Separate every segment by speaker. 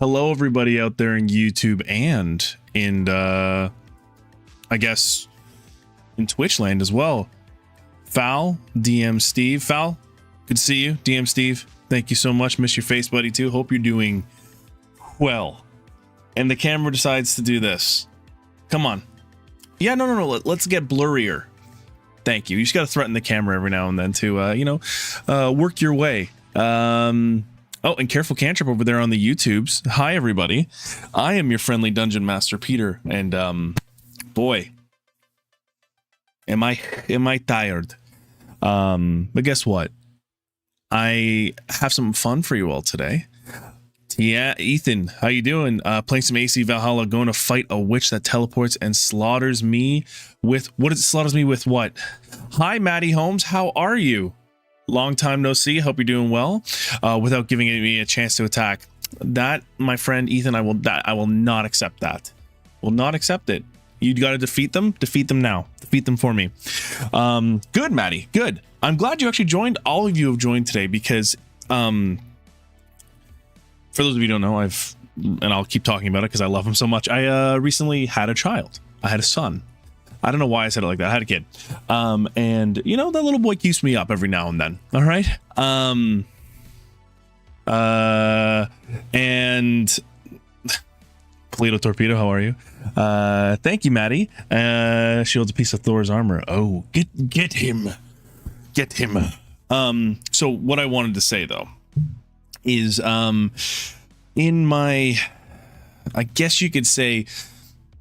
Speaker 1: Hello, everybody out there in YouTube and in, I guess, in Twitch land as well. Foul, DM Steve. Foul, good to see you. DM Steve, thank you so much. Miss your face, buddy, too. Hope you're doing well. And the camera decides to do this. Come on. Yeah, no. Let's get blurrier. Thank you. You just got to threaten the camera every now and then to, work your way. Oh, and careful cantrip over there on the YouTubes. Hi, everybody. I am your friendly dungeon master, Peter, and boy, am I tired. But guess what? I have some fun for you all today. Yeah, Ethan, how you doing? Playing some AC Valhalla, going to fight a witch that teleports and slaughters me with slaughters me with what? Hi, Maddie Holmes, how are you? Long time no see. Hope you're doing well. Without giving me a chance to attack. That, my friend Ethan, I will not accept that. Will not accept it. You got to defeat them. Defeat them now. Defeat them for me. Good, Maddie. Good. I'm glad you actually joined. All of you have joined today because, for those of you who don't know, and I'll keep talking about it because I love him so much. I recently had a child. I had a son. I don't know why I said it like that. I had a kid. And you know, that little boy keeps me up every now and then. All right. And Polito Torpedo, how are you? Thank you, Maddie. Shields a piece of Thor's armor. Oh, get him. Get him. So what I wanted to say though is in my, I guess you could say,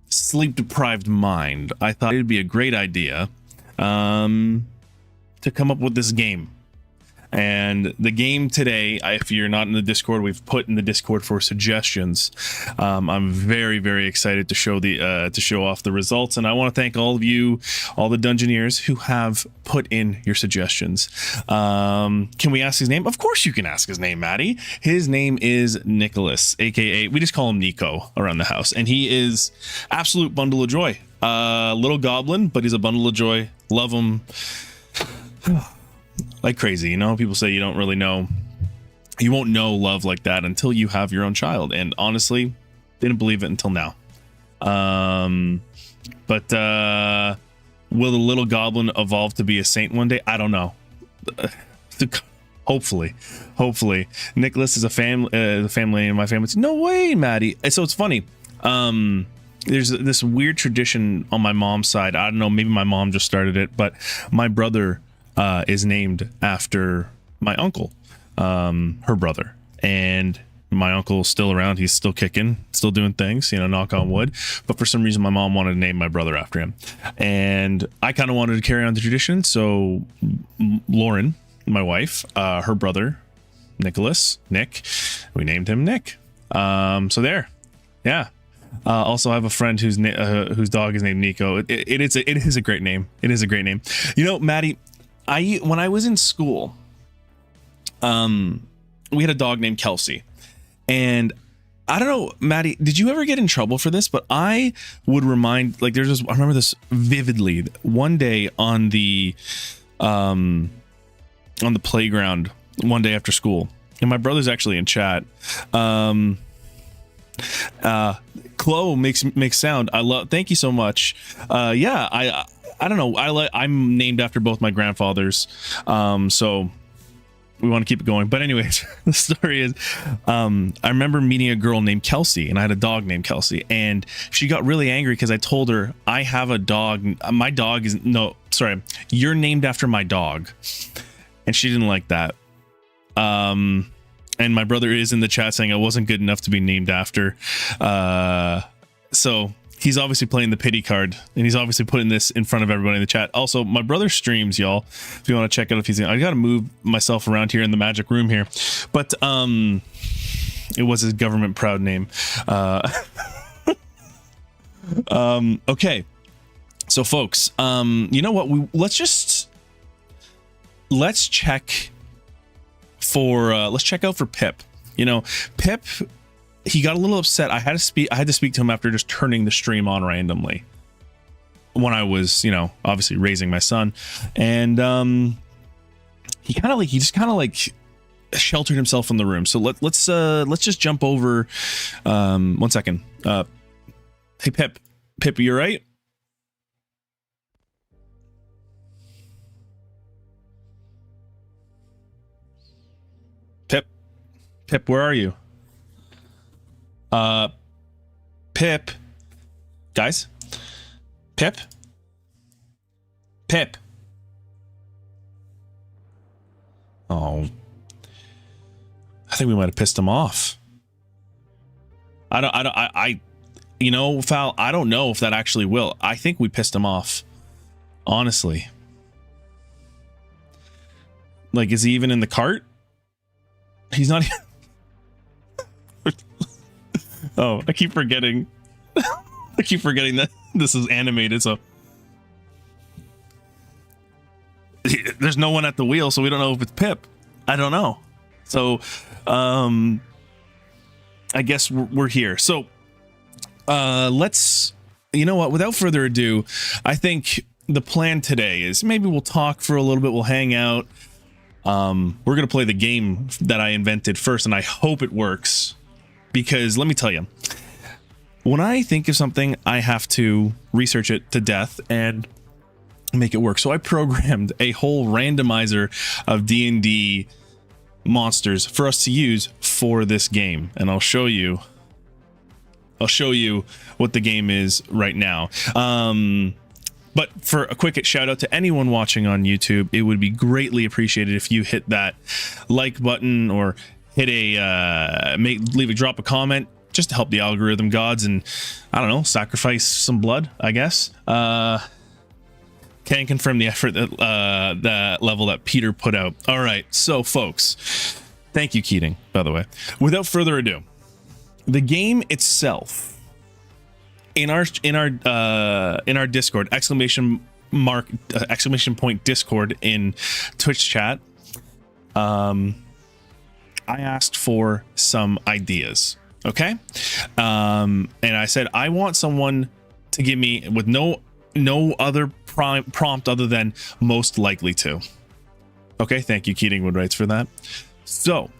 Speaker 1: sleep deprived mind, I thought it'd be a great idea to come up with this game. And the game today, if you're not in the Discord, we've put in the Discord for suggestions. I'm very, very excited to show off the results, and I want to thank all of you, all the Dungeoneers who have put in your suggestions. Can we ask his name? Of course you can ask his name, Maddie. His name is Nicholas, aka we just call him Nico around the house, and he is absolute bundle of joy. Little goblin, but he's a bundle of joy. Love him like crazy. You know, people say you don't really know, you won't know love like that until you have your own child, and honestly didn't believe it until now. But will the little goblin evolve to be a saint one day? I don't know. Hopefully Nicholas is a family in my family. No way, Maddie. So it's funny, there's this weird tradition on my mom's side. I don't know, maybe my mom just started it, but my brother is named after my uncle, her brother, and my uncle's still around. He's still kicking, still doing things, you know, knock on wood. But for some reason, my mom wanted to name my brother after him, and I kind of wanted to carry on the tradition. So Lauren, my wife, her brother, Nicholas, Nick, we named him Nick. So there, yeah. Also, I have a friend whose dog is named Nico. It is a great name. It is a great name. You know, Maddie, when I was in school, we had a dog named Kelsey, and I don't know, Maddie, did you ever get in trouble for this? But I would remind, like, I remember this vividly. One day on the playground, one day after school, and my brother's actually in chat. Chloe makes sound. Thank you so much. Yeah, I don't know. I'm named after both my grandfathers. So we want to keep it going. But anyways, the story is, I remember meeting a girl named Kelsey, and I had a dog named Kelsey, and she got really angry because I told her I have a dog. My dog is you're named after my dog. And she didn't like that. And my brother is in the chat saying I wasn't good enough to be named after. So he's obviously playing the pity card, and he's obviously putting this in front of everybody in the chat. Also, my brother streams, y'all. If you want to check out, I got to move myself around here in the magic room here, but it was his government proud name. Okay, so folks, you know what? Let's check out for Pip. You know, Pip, he got a little upset. I had to speak to him after just turning the stream on randomly when I was, you know, obviously raising my son, and he just kind of sheltered himself in the room. So let's just jump over. 1 second. Hey Pip, you right? Pip, where are you? Pip, guys, Pip. Oh, I think we might have pissed him off. You know, Fal, I don't know if that actually will. I think we pissed him off. Honestly. Like, is he even in the cart? He's not even... Oh, I keep forgetting. I keep forgetting that this is animated, so... There's no one at the wheel, so we don't know if it's Pip. I don't know. So, I guess we're here. So, let's... You know what? Without further ado, I think the plan today is maybe we'll talk for a little bit. We'll hang out. We're going to play the game that I invented first, and I hope it works. Because let me tell you, when I think of something, I have to research it to death and make it work. So I programmed a whole randomizer of D&D monsters for us to use for this game, and I'll show you what the game is right now. But for a quick shout out to anyone watching on YouTube, it would be greatly appreciated if you hit that like button or hit drop a comment just to help the algorithm gods and, I don't know, sacrifice some blood, I guess. Can confirm the effort that level that Peter put out. All right, so folks, thank you, Keating, by the way. Without further ado, the game itself in our Discord, exclamation point Discord in Twitch chat, I asked for some ideas. Okay, and I said I want someone to give me with no other prompt other than most likely to. Okay, thank you, Keating Woodwrights, for that. So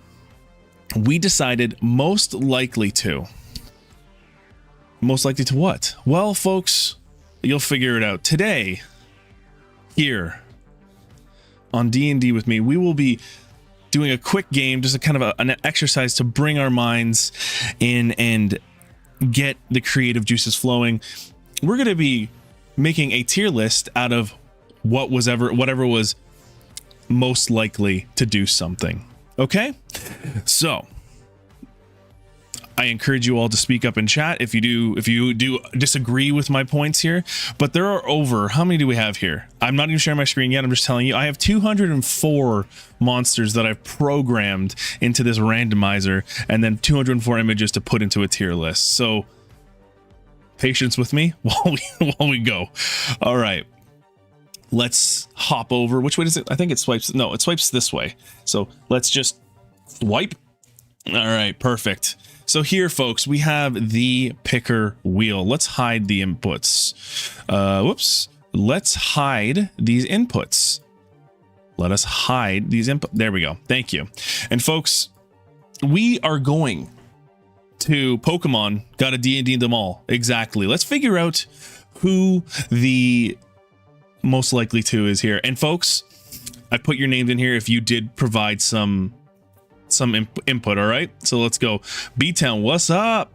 Speaker 1: we decided most likely to. Most likely to what? Well, folks, you'll figure it out. Today, here on D&D with me, we will be doing a quick game, just a kind of an exercise to bring our minds in and get the creative juices flowing. We're going to be making a tier list out of whatever was most likely to do something. Okay? So I encourage you all to speak up in chat if you do disagree with my points here. But there are over, how many do we have here? I'm not even sharing my screen yet. I'm just telling you, I have 204 monsters that I've programmed into this randomizer, and then 204 images to put into a tier list. So patience with me while we go. All right, let's hop over. Which way does it? I think it swipes. No, it swipes this way. So let's just swipe. All right, perfect. So here, folks, we have the picker wheel. Let's hide the inputs. Whoops. Let's hide these inputs. Let us hide these inputs. There we go. Thank you. And folks, we are going to Pokemon Gotta D&D them all. Exactly. Let's figure out who the most likely to is here. And folks, I put your names in here if you did provide some input. All right, so let's go. B-Town, what's up?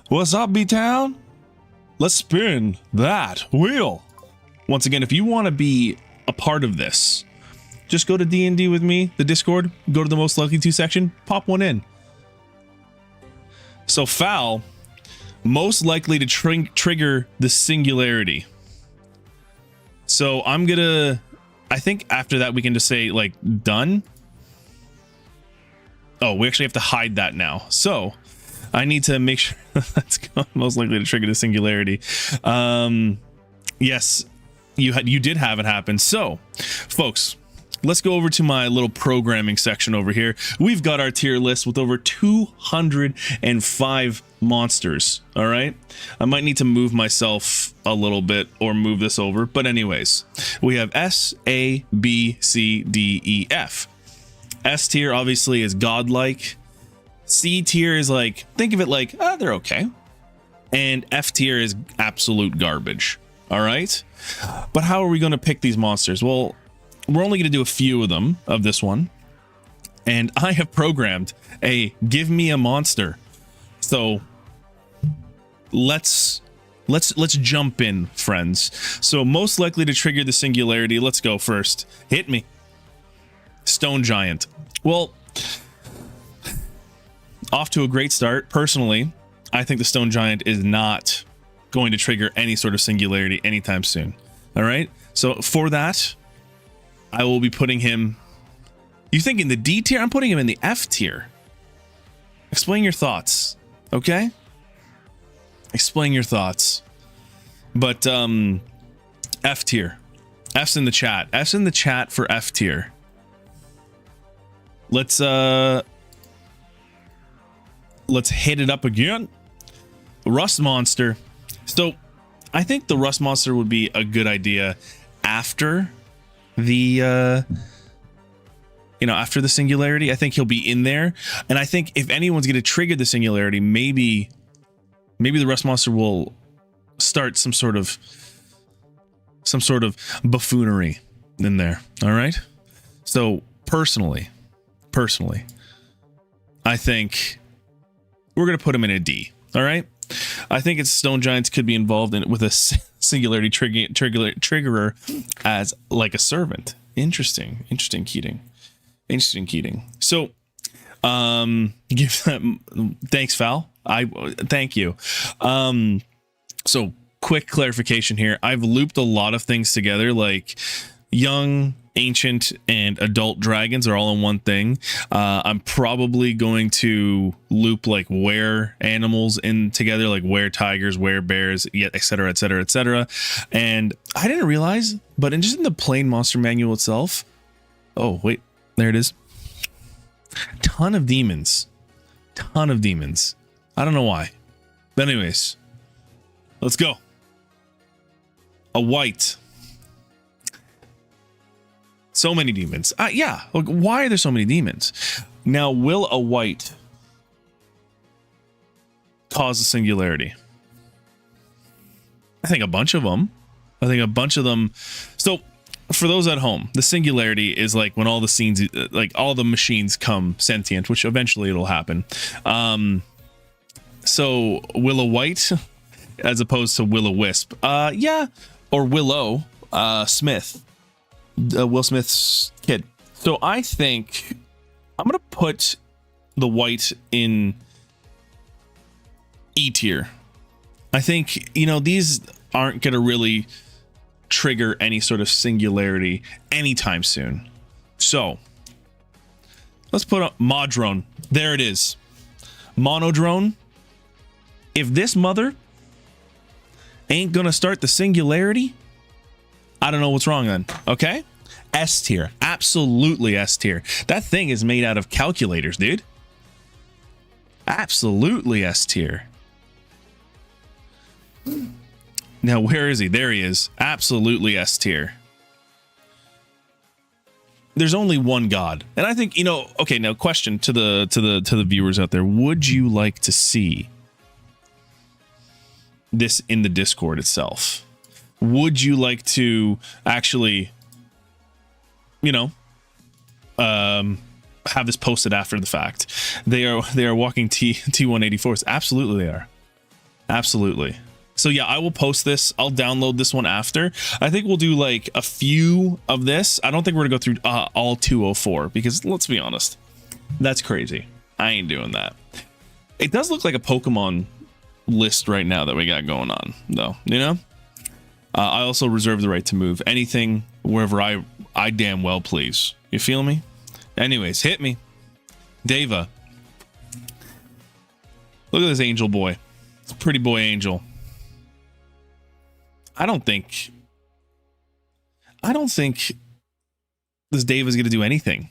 Speaker 1: What's up, B-Town? Let's spin that wheel. Once again, if you want to be a part of this, just go to D&D with me, the Discord, go to the most likely to section, pop one in. So Foul, most likely to trigger the singularity. So I think after that we can just say like done. Oh, we actually have to hide that now. So I need to make sure that's most likely to trigger the singularity. Yes, you did have it happen. So folks, let's go over to my little programming section over here. We've got our tier list with over 205 monsters. All right, I might need to move myself a little bit or move this over, but anyways, we have S, A, B, C, D, E, F. S tier obviously is godlike. C tier is like, think of it like, they're okay. And F tier is absolute garbage. All right. But how are we going to pick these monsters? Well, we're only going to do a few of them of this one. And I have programmed a give me a monster. So let's jump in, friends. So most likely to trigger the singularity. Let's go first. Hit me. Stone giant. Well, off to a great start. Personally, I think the stone giant is not going to trigger any sort of singularity anytime soon. All right. So for that, I will be putting him. You think in the D tier? I'm putting him in the F tier. Explain your thoughts. Okay. Explain your thoughts. But F tier. F's in the chat. F's in the chat for F tier. Let's hit it up again. Rust monster. So I think the rust monster would be a good idea after the after the singularity. I think he'll be in there. And I think if anyone's going to trigger the singularity, maybe the rust monster will start some sort of buffoonery in there. All right. So personally, I think we're going to put him in a D. All right. I think it's stone giants could be involved in it with a singularity triggerer as like a servant. Interesting, Keating. So, give them thanks, Val. Thank you. So quick clarification here. I've looped a lot of things together, like young, ancient, and adult dragons are all in one thing. I'm probably going to loop like were animals in together, like were tigers, were bears, etc. And I didn't realize, but just in the plain monster manual itself, oh wait, there it is. Ton of demons. I don't know why, but anyways, let's go. A white. So many demons. Yeah. Like, why are there so many demons? Now, will a white cause a singularity? I think a bunch of them. So for those at home, the singularity is like when all the scenes, like all the machines come sentient, which eventually it'll happen. So will a white as opposed to will a wisp? Yeah. Or Willow Smith. Will Smith's kid. So I think I'm gonna put the white in E tier. I think these aren't gonna really trigger any sort of singularity anytime soon. So let's put up Modrone. There it is. Monodrone. If this mother ain't gonna start the singularity, I don't know what's wrong then. Okay. S tier. Absolutely S tier. That thing is made out of calculators, dude. Absolutely S tier. Now, where is he? There he is. Absolutely S tier. There's only one God. And I think, okay, now question to the viewers out there. Would you like to see this in the Discord itself? Would you like to actually, have this posted after the fact? They are walking T184s. Absolutely, they are. Absolutely. So yeah, I will post this. I'll download this one after. I think we'll do like a few of this. I don't think we're gonna go through all 204 because let's be honest, that's crazy. I ain't doing that. It does look like a Pokemon list right now that we got going on, though. I also reserve the right to move anything wherever I damn well please. You feel me? Anyways, hit me. Deva. Look at this angel boy. It's a pretty boy angel. I don't think this Deva is going to do anything.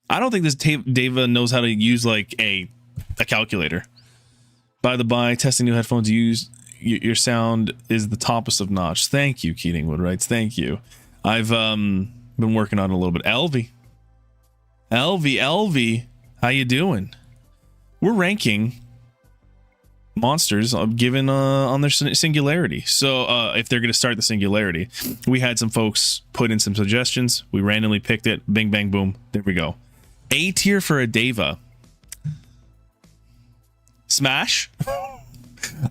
Speaker 1: I don't think this Deva knows how to use like a calculator. By the by, testing new headphones. Your sound is the toppest of notch. Thank you, Keating Wood writes. Thank you. I've been working on it a little bit. Elvie. LV, how you doing? We're ranking monsters given on their singularity. So if they're going to start the singularity, we had some folks put in some suggestions. We randomly picked it. Bing, bang, boom. There we go. A tier for a Deva. Smash.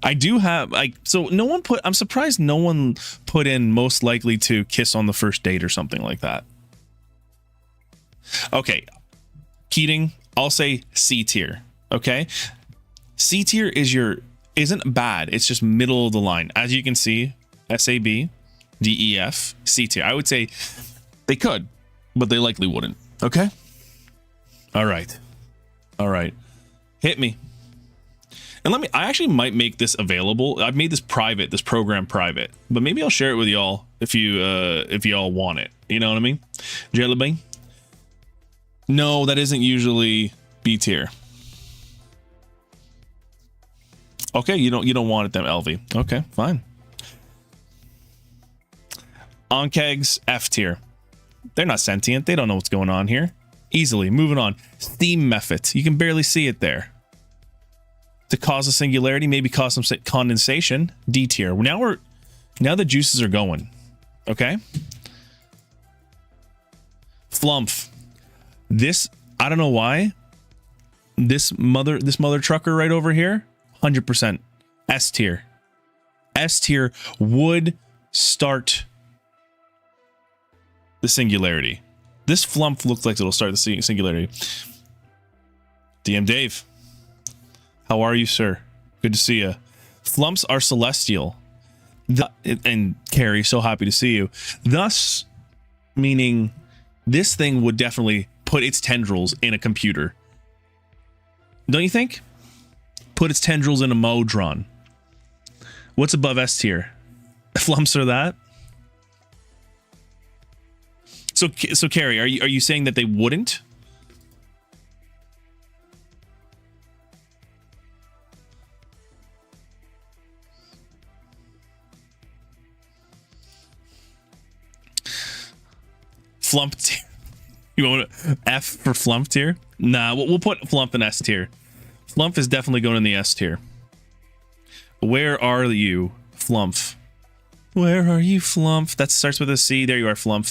Speaker 1: I do have so no one put, I'm surprised no one put in most likely to kiss on the first date or something like that. Okay. Keating, I'll say C tier. Okay. C tier isn't bad. It's just middle of the line. As you can see, SAB, DEF, C tier. I would say they could, but they likely wouldn't. Okay. All right. Hit me. And I actually might make this available. I've made this private, this program private, but maybe I'll share it with y'all if y'all want it. You know what I mean? Jelly bean? No, that isn't usually B tier. Okay, you don't want it then, LV. Okay, fine. Onkegs, F tier. They're not sentient. They don't know what's going on here. Easily. Moving on. Steam method. You can barely see it there. To cause a singularity, maybe cause some condensation. D tier. Now the juices are going. Okay. Flumph. This, I don't know why. This mother trucker right over here, 100% S tier. S tier would start the singularity. This Flumph looks like it'll start the singularity. DM Dave. How are you, sir? Good to see you. Flumps are celestial. And Carrie, so happy to see you. Thus, meaning this thing would definitely put its tendrils in a computer. Don't you think? Put its tendrils in a Modron. What's above S tier? Flumps are that? So Carrie, are you saying that they wouldn't? Flump tier. You want F for Flump tier? Nah, we'll put Flump in S tier. Flump is definitely going in the S tier. Where are you, Flump? Where are you, Flump? That starts with a C. There you are, Flump.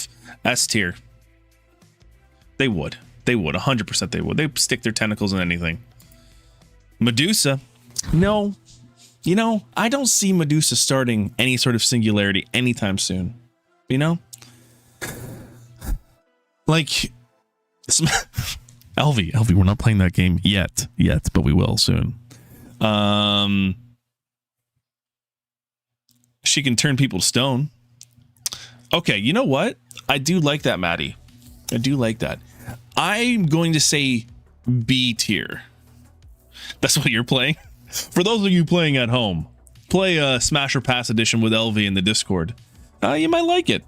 Speaker 1: S tier. They would. 100% they would. They stick their tentacles in anything. Medusa. No. You know, I don't see Medusa starting any sort of singularity anytime soon. You know? Like, LV, we're not playing that game yet, but we will soon. She can turn people to stone. Okay, you know what? I do like that, Maddie. I do like that. I'm going to say B tier. That's what you're playing. For those of you playing at home, play a Smash or Pass edition with LV in the Discord. You might like it.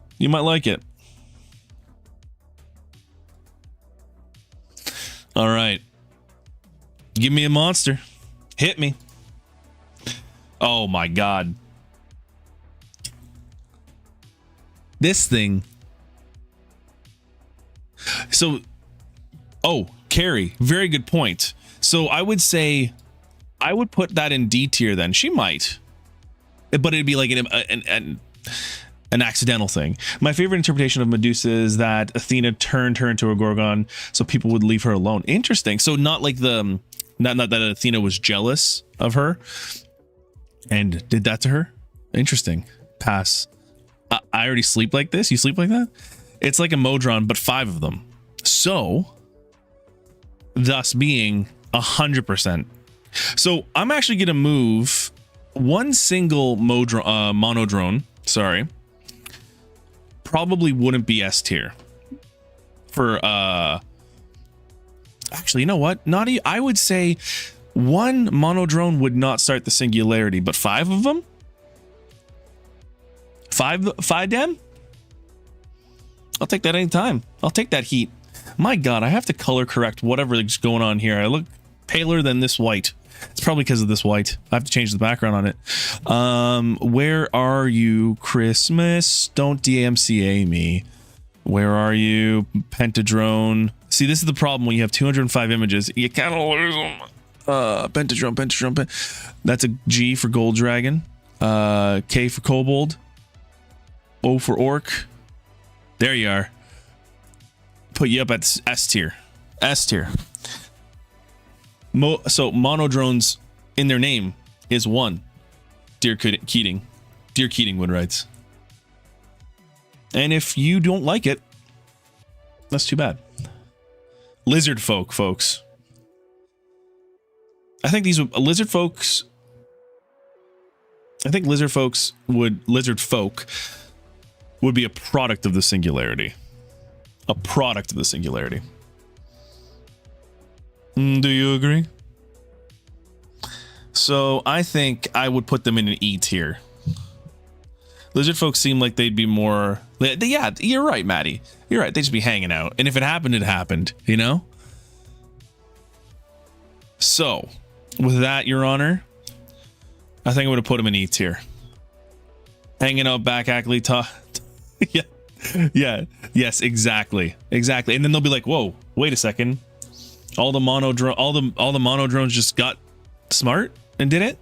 Speaker 1: All right. Give me a monster. Hit me. Oh my God. This thing. So, Carrie, very good point. So I would say I would put that in D tier then. She might. But it'd be like an accidental thing. My favorite interpretation of Medusa is that Athena turned her into a Gorgon so people would leave her alone. Interesting. So not like not that Athena was jealous of her and did that to her. Interesting. Pass. I already sleep like this. You sleep like that? It's like a Modron, but 5 of them. So, thus being 100%. So I'm actually going to move one single monodrone. Sorry. Probably wouldn't be S tier. For actually, you know what? I would say one monodrone would not start the singularity, but 5 of them? 5 dem? I'll take that anytime. I'll take that heat. My God, I have to color correct whatever is going on here. I look paler than this white. It's probably because of this white. I have to change the background on it. Where are you, Christmas? Don't DMCA me. Where are you, Pentadrone? See, this is the problem when you have 205 images. You kind of lose them. Pentadrum. That's a G for Gold Dragon. K for Kobold. O for Orc. There you are. Put you up at S tier. S tier. So monodrones in their name is 1. Dear Keating. Dear Keatingwood writes. And if you don't like it, that's too bad. Lizard folk, folks. I think these lizard folk would be a product of the singularity. A product of the singularity. Do you agree? So I think I would put them in an E tier. Lizard folk seem like they'd be more... Yeah, you're right, Maddie. You're right. They'd just be hanging out. And if it happened, it happened, you know? So, with that, Your Honor, I think I would have put them in E tier. Hanging out back, actually, yeah. Yeah. Yes, exactly. Exactly. And then they'll be like, whoa, wait a second. All the mono drones just got smart and did it.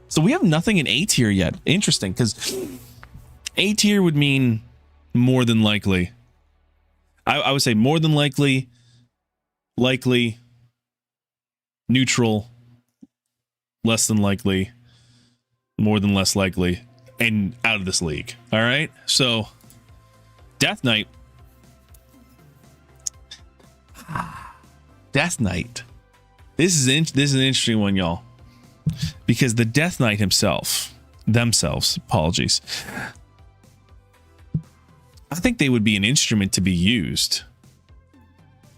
Speaker 1: So we have nothing in A tier yet. Interesting, because A tier would mean more than likely. I would say more than likely, neutral, less than likely, more than less likely, and out of this league. All right. So Death Knight. Death Knight. This is an interesting one, y'all, because the Death Knight themselves, apologies. I think they would be an instrument to be used.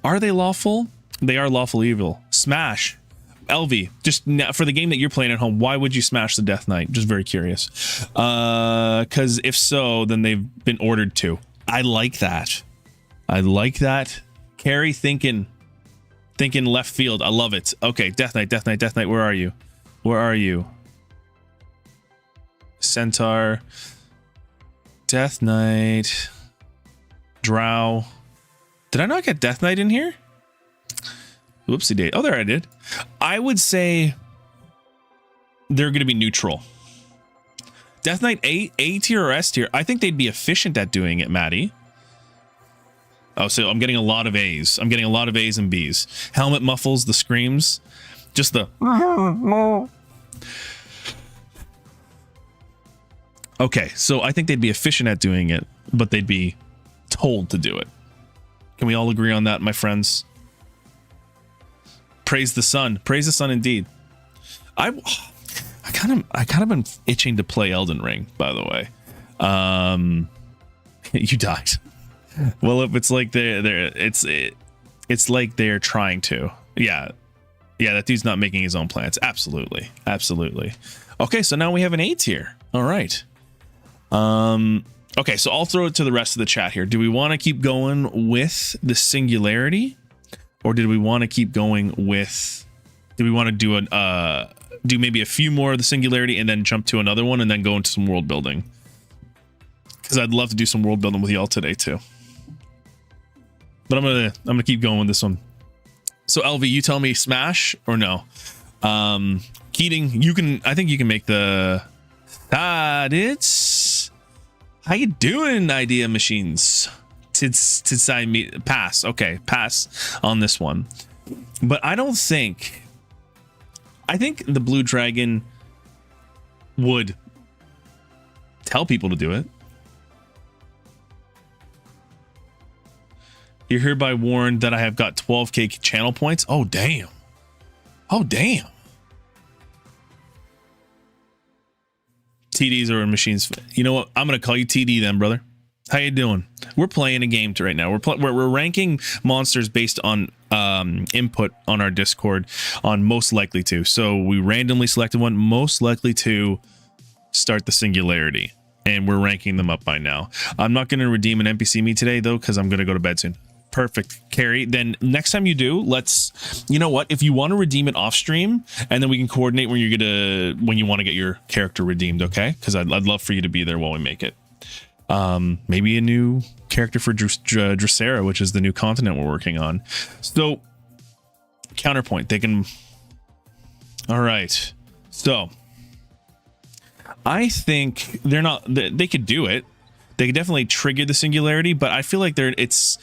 Speaker 1: Are they lawful? They are lawful evil. Smash. LV, just for the game that you're playing at home, why would you smash the Death Knight? Just very curious. Because if so, then they've been ordered to. I like that. Carrie thinking left field. I love it. Okay, Death Knight. Where are you? Centaur. Death Knight. Drow. Did I not get Death Knight in here? Whoopsie date. Oh, there I did. I would say they're going to be neutral. Death Knight A tier or S tier. I think they'd be efficient at doing it, Maddie. Oh, so I'm getting a lot of A's. I'm getting a lot of A's and B's. Helmet muffles, the screams, just the... Okay, so I think they'd be efficient at doing it, but they'd be told to do it. Can we all agree on that, my friends? Praise the sun. Praise the sun indeed. I kind of been itching to play Elden Ring, by the way. You died. Well, if it's like it's like they're trying to. Yeah, that dude's not making his own plans. Absolutely. Okay, so now we have an A tier. All right. Okay, so I'll throw it to the rest of the chat here. Do we want to keep going with the singularity, or did we want to keep going with? Do we want to do do maybe a few more of the singularity and then jump to another one and then go into some world building? Because I'd love to do some world building with y'all today too. But I'm gonna keep going with this one. So LV, you tell me smash or no. Keating, I think you can make the it's how you doing, idea machines? Tidsign me pass. Okay, pass on this one. But I think the blue dragon would tell people to do it. You're hereby warned that I have got 12k channel points. Oh, damn. TDs are machines. You know what? I'm going to call you TD then, brother. How you doing? We're playing a game right now. We're ranking monsters based on input on our Discord on most likely to. So we randomly selected one most likely to start the singularity, and we're ranking them up by now. I'm not going to redeem an NPC me today though, because I'm going to go to bed soon. Perfect, Carrie. Then next time you do, you know what? If you want to redeem it off stream, and then we can coordinate when you want to get your character redeemed. Okay? Because I'd love for you to be there while we make it. Maybe a new character for Dracerra, which is the new continent we're working on. So counterpoint, they can. All right, so I think they're not. They could do it. They could definitely trigger the singularity, but I feel like it's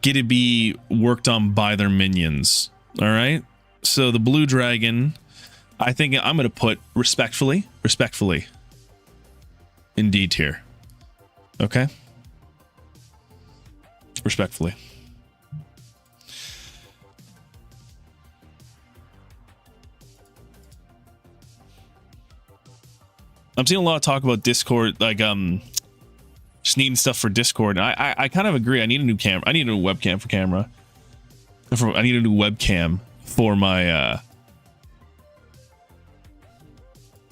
Speaker 1: going to be worked on by their minions. All right, so the blue dragon, I think I'm going to put respectfully in D tier. Okay. Respectfully. I'm seeing a lot of talk about Discord, like just needing stuff for Discord. And I kind of agree. I need a new camera. I need a new webcam for camera. I need a new webcam for my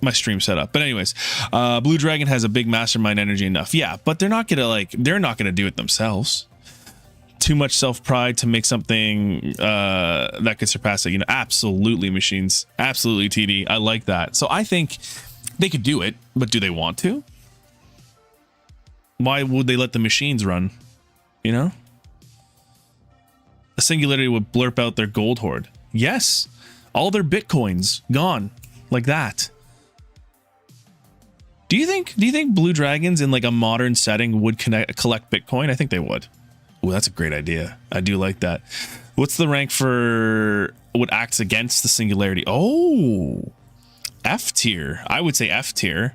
Speaker 1: my stream setup. But anyways, Blue Dragon has a big mastermind energy enough. Yeah, but they're not gonna do it themselves. Too much self-pride to make something that could surpass it. You know, absolutely machines. Absolutely TD. I like that. So I think they could do it, but do they want to? Why would they let the machines run? You know? A singularity would blurp out their gold hoard. Yes. All their bitcoins gone like that. Do you think blue dragons in like a modern setting would collect Bitcoin? I think they would. Oh, that's a great idea. I do like that. What's the rank for what acts against the singularity? Oh, F tier. I would say F tier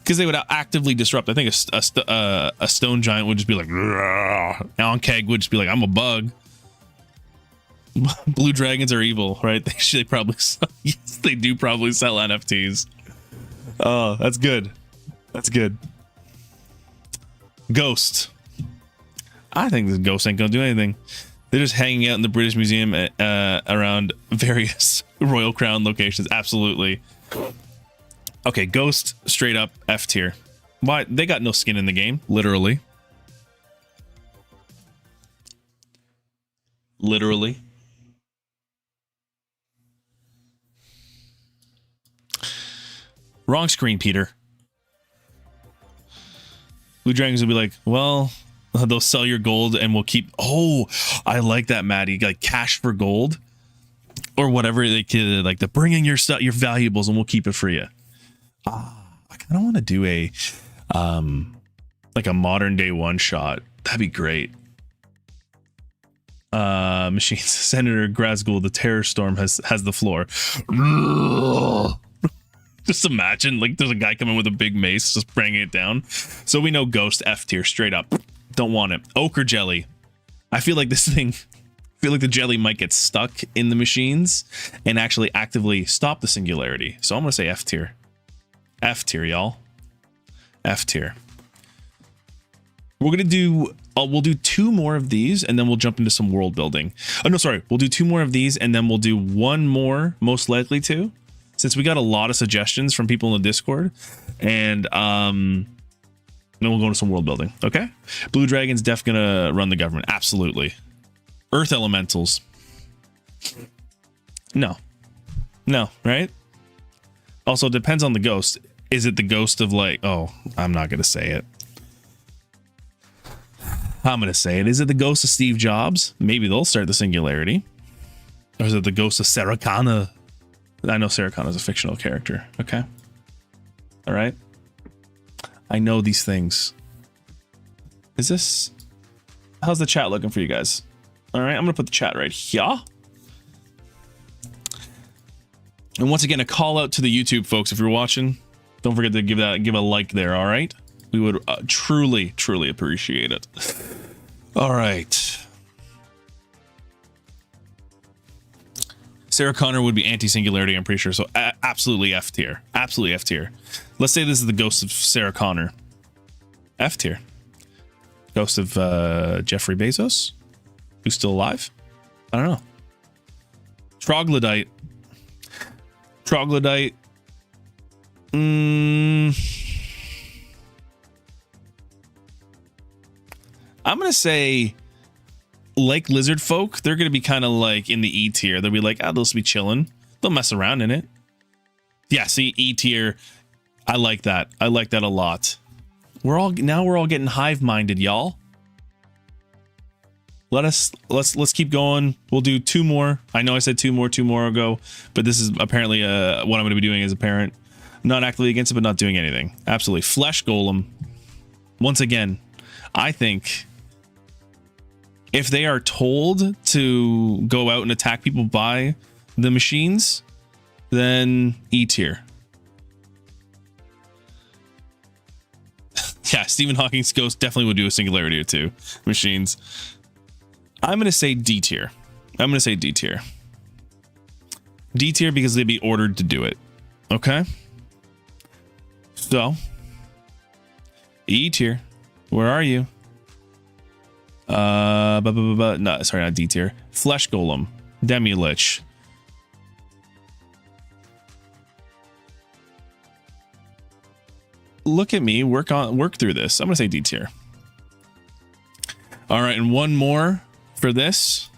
Speaker 1: because they would actively disrupt. I think a stone giant would just be like, Ankeg would just be like, I'm a bug. Blue dragons are evil, right? They probably sell, yes, they do probably sell NFTs. Oh, that's good. That's good. Ghost. I think the ghost ain't gonna do anything. They're just hanging out in the British Museum around various Royal Crown locations. Absolutely. Okay, ghost straight up F tier. Why? They got no skin in the game, literally. Literally. Wrong screen, Peter. Blue Dragons will be like, well, they'll sell your gold and we'll keep. Oh, I like that, Maddie. Like cash for gold or whatever. They could like the bringing your stuff, your valuables, and we'll keep it for you. I kind of want to do a like a modern day one shot. That'd be great. Machines. Senator Grazgul, the terror storm has the floor. Just imagine like there's a guy coming with a big mace just bringing it down. So we know ghost F tier straight up. Don't want it. Ochre jelly. I feel like this thing, I feel like the jelly might get stuck in the machines and actually actively stop the singularity. So I'm gonna say F tier. F tier, y'all. F tier. We're gonna do we'll do 2 more of these and then we'll jump into some world building. Oh no, sorry, we'll do 2 more of these and then we'll do 1 more, most likely to, since we got a lot of suggestions from people in the Discord, and then we'll go into some world building. Okay, Blue Dragon's def gonna run the government. Absolutely. Earth elementals. No, right? Also, it depends on the ghost. Is it the ghost of like, oh, I'm not gonna say it. I'm gonna say it. Is it the ghost of Steve Jobs? Maybe they'll start the singularity. Or is it the ghost of Sarah Connor? I know Sarah Connor is a fictional character. Okay. All right. I know these things. Is this... How's the chat looking for you guys? All right. I'm going to put the chat right here. And once again, a call out to the YouTube folks. If you're watching, don't forget to give a like there. All right. We would truly appreciate it. All right. Sarah Connor would be anti-singularity, I'm pretty sure. So absolutely F tier. Absolutely F tier. Let's say this is the ghost of Sarah Connor. F tier. Ghost of Jeffrey Bezos, who's still alive. I don't know. Troglodyte. I'm gonna say, like lizard folk, they're gonna be kind of like in the E tier. They'll be like, they'll just be chilling. They'll mess around in it. Yeah, see, E tier. I like that. I like that a lot. we're all getting hive minded, y'all. Let's keep going. We'll do 2 more. I know I said 2 more ago, but this is apparently what I'm going to be doing as a parent. Not actively against it, but not doing anything. Absolutely. Flesh golem. Once again, I think if they are told to go out and attack people by the machines, then E tier. Yeah, Stephen Hawking's ghost definitely would do a singularity or 2 machines. I'm going to say D tier. D tier because they'd be ordered to do it. Okay. So, E tier. Where are you? No, sorry, not D tier. Flesh golem. Demi-lich. Look at me. Work through this. I'm going to say D tier. All right, and one more for this.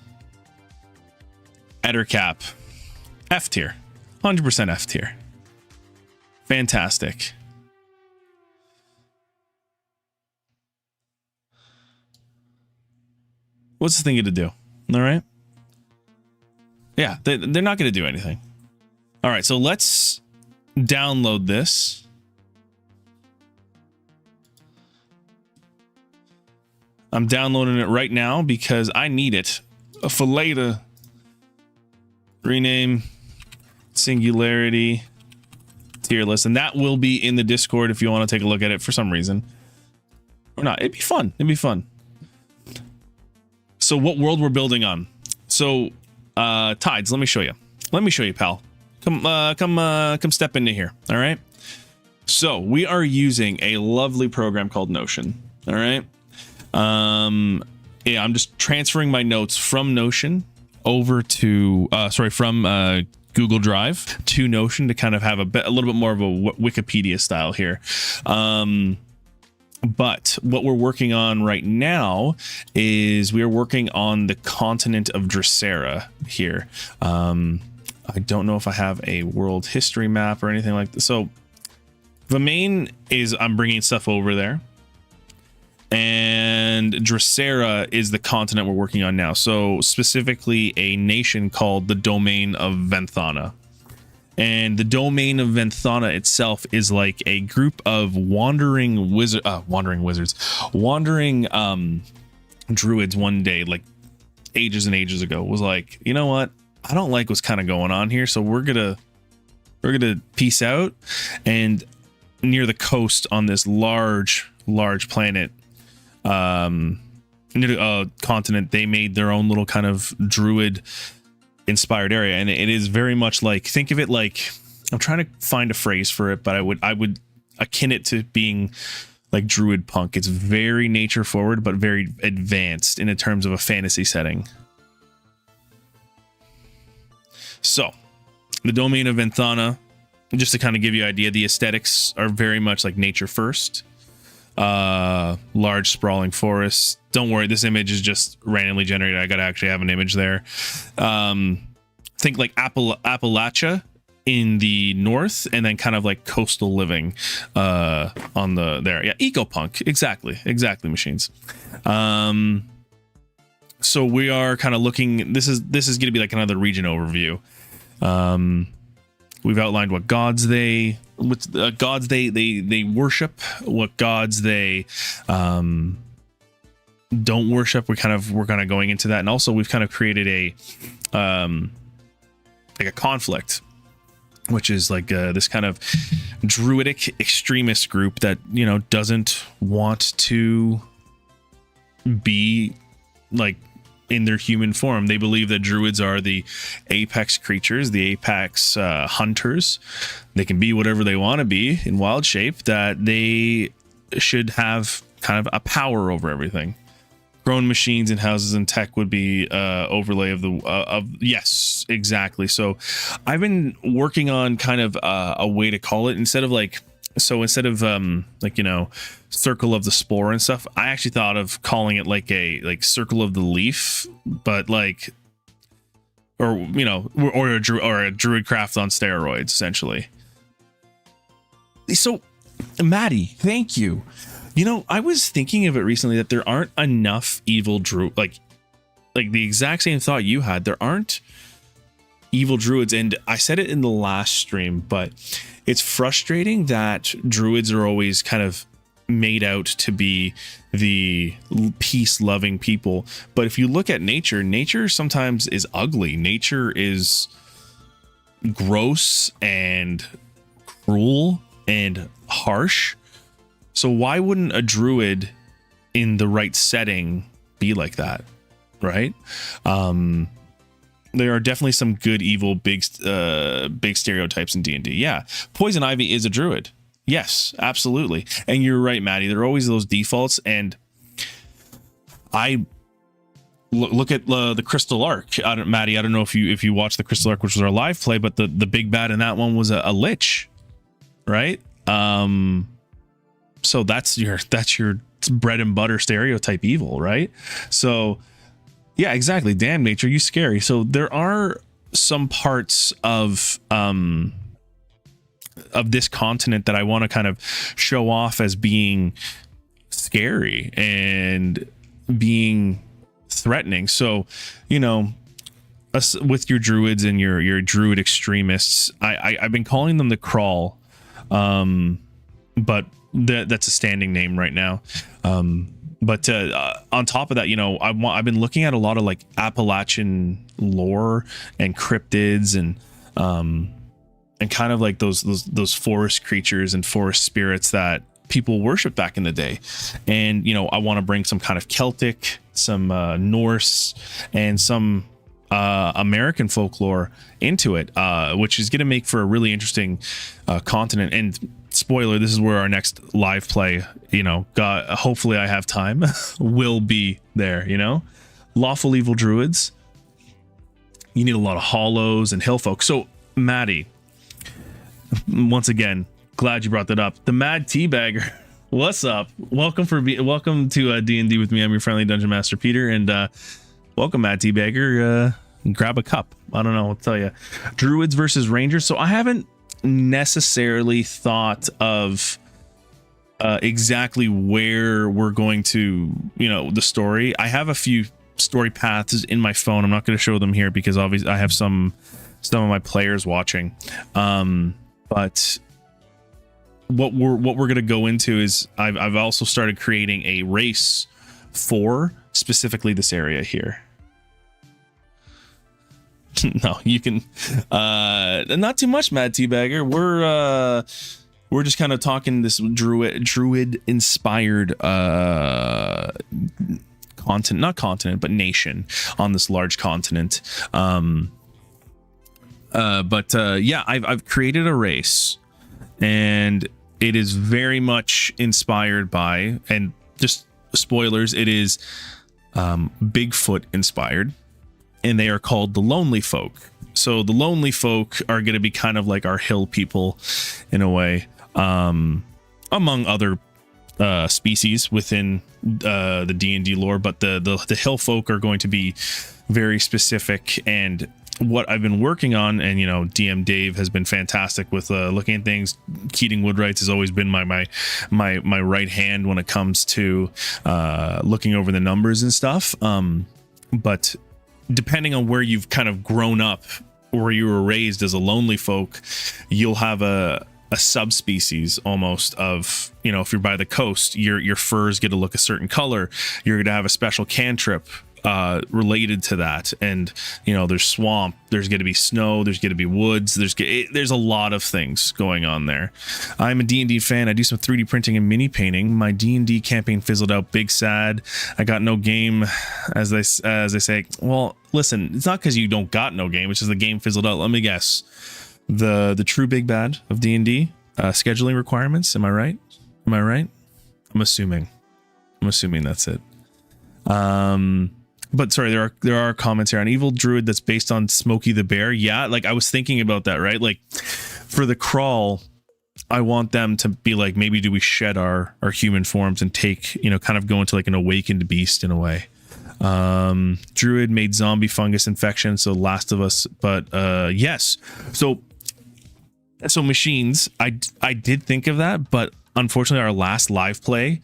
Speaker 1: Ettercap. F tier. 100% F tier. Fantastic. What's the thing to do? All right. Yeah, they're not going to do anything. All right, so let's download this. I'm downloading it right now because I need it for later. Rename singularity tier list, and that will be in the Discord if you want to take a look at it for some reason or not. It'd be fun. So what world we're building on? So Tides, let me show you, pal. Come step into here. All right. So we are using a lovely program called Notion. All right. Yeah, I'm just transferring my notes from Notion over to from Google Drive to Notion to kind of have a little bit more of a Wikipedia style here. But what we're working on right now is we are working on the continent of Dracerra here. I don't know if I have a world history map or anything like that. So the main is I'm bringing stuff over there. And Dracerra is the continent we're working on now. So specifically a nation called the Domain of Venthana. And the Domain of Venthana itself is like a group of wandering druids one day, like ages and ages ago, was like, you know what? I don't like what's kind of going on here. So we're gonna peace out. And near the coast on this large planet, continent, they made their own little kind of druid inspired area, and it is very much like, think of it like, I'm trying to find a phrase for it, but I would akin it to being like druid punk. It's very nature forward but very advanced in terms of a fantasy setting. So the Domain of Venthana, just to kind of give you an idea, the aesthetics are very much like nature first. Large sprawling forests. Don't worry, this image is just randomly generated. I gotta actually have an image there. Think like Appalachia in the north, and then kind of like coastal living on the there. Yeah, eco-punk. Exactly machines. So we are kind of looking, this is going to be like another region overview. We've outlined what gods they worship, what gods they don't worship. We're kind of going into that, and also we've kind of created a like a conflict, which is like this kind of druidic extremist group that, you know, doesn't want to be like in their human form. They believe that druids are the apex creatures, the apex hunters. They can be whatever they want to be in wild shape, that they should have kind of a power over everything. Grown machines and houses and tech would be overlay of the yes, exactly. So I've been working on kind of a way to call it, instead of like like, you know, circle of the spore and stuff. I actually thought of calling it like a circle of the leaf, but like, or, you know, or a druid craft on steroids, essentially. So Maddie, thank you. You know, I was thinking of it recently that there aren't enough evil druid, like the exact same thought you had. There aren't evil druids, and I said it in the last stream, but it's frustrating that druids are always kind of made out to be the peace-loving people. But if you look at nature sometimes is ugly. Nature is gross and cruel and harsh. So why wouldn't a druid in the right setting be like that, right? There are definitely some good, evil, big stereotypes in D&D. Yeah, Poison Ivy is a druid. Yes, absolutely. And you're right, Maddie. There are always those defaults. And I look at the Crystal Arc. Maddie, I don't know if you watched the Crystal Arc, which was our live play, but the big bad in that one was a lich, right? So that's your bread and butter stereotype evil, right? So yeah, exactly. Damn nature, you scary. So there are some parts of this continent that I want to kind of show off as being scary and being threatening. So, you know, with your druids and your druid extremists, I've been calling them the Crawl, but that's a standing name right now. But on top of that, you know, I've been looking at a lot of like Appalachian lore and cryptids and kind of like those forest creatures and forest spirits that people worship back in the day. And, you know, I want to bring some kind of Celtic, some Norse, and some American folklore into it, which is going to make for a really interesting continent. And spoiler, this is where our next live play, you know, hopefully I have time, will be there, you know. Lawful evil druids. You need a lot of hollows and hill folk. So, Maddie, once again, glad you brought that up. The Mad Teabagger, what's up? Welcome to D&D with me. I'm your friendly Dungeon Master Peter, and welcome, Mad Teabagger. Grab a cup. I don't know. I'll tell you. Druids versus Rangers. So I haven't necessarily thought of exactly where we're going to, you know, the story. I have a few story paths in my phone. I'm not going to show them here because obviously I have some of my players watching. But what we're going to go into is I've also started creating a race for specifically this area here. No, you can not too much, Mad Teabagger. We're just kind of talking this druid inspired nation on this large continent. Yeah, I've created a race, and it is very much inspired by, and just spoilers, it is Bigfoot inspired, and they are called the Lonely Folk. So the Lonely Folk are going to be kind of like our hill people in a way, among other species within the D&D lore, but the hill folk are going to be very specific. And what I've been working on, and you know, DM Dave has been fantastic with looking at things. Keating Woodwrights has always been my right hand when it comes to looking over the numbers and stuff. But depending on where you've kind of grown up, where you were raised as a Lonely Folk, you'll have a subspecies almost of, you know, if you're by the coast, your furs get to look a certain color. You're gonna have a special cantrip related to that, and you know, there's swamp, there's going to be snow, there's going to be woods, there's a lot of things going on there. I'm a D&D fan. I do some 3D printing and mini painting. My D&D campaign fizzled out big sad. I got no game, as they say. Well, listen, it's not because you don't got no game, it's just the game fizzled out. Let me guess, the true big bad of D&D, scheduling requirements. Am I right? I'm assuming that's it. But sorry, there are comments here on evil druid that's based on Smokey the Bear. Yeah, like I was thinking about that, right? Like for the Crawl, I want them to be like, maybe do we shed our human forms and take, you know, kind of go into like an awakened beast in a way. Druid made zombie fungus infection, so Last of Us, but yes. So machines, I did think of that, but unfortunately our last live play,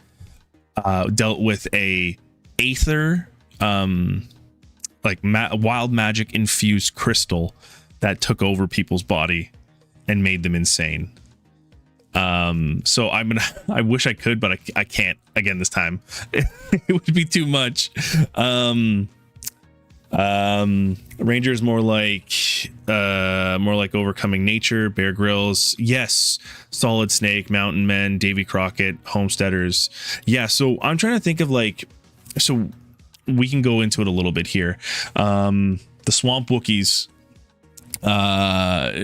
Speaker 1: dealt with a aether, like wild magic infused crystal that took over people's body and made them insane. So I wish I could, but I can't again this time. It would be too much. Ranger is more like overcoming nature. Bear Grylls, yes. Solid Snake, Mountain Men, Davy Crockett, Homesteaders. Yeah, so I'm trying to think of like, so we can go into it a little bit here. The Swamp Wookiees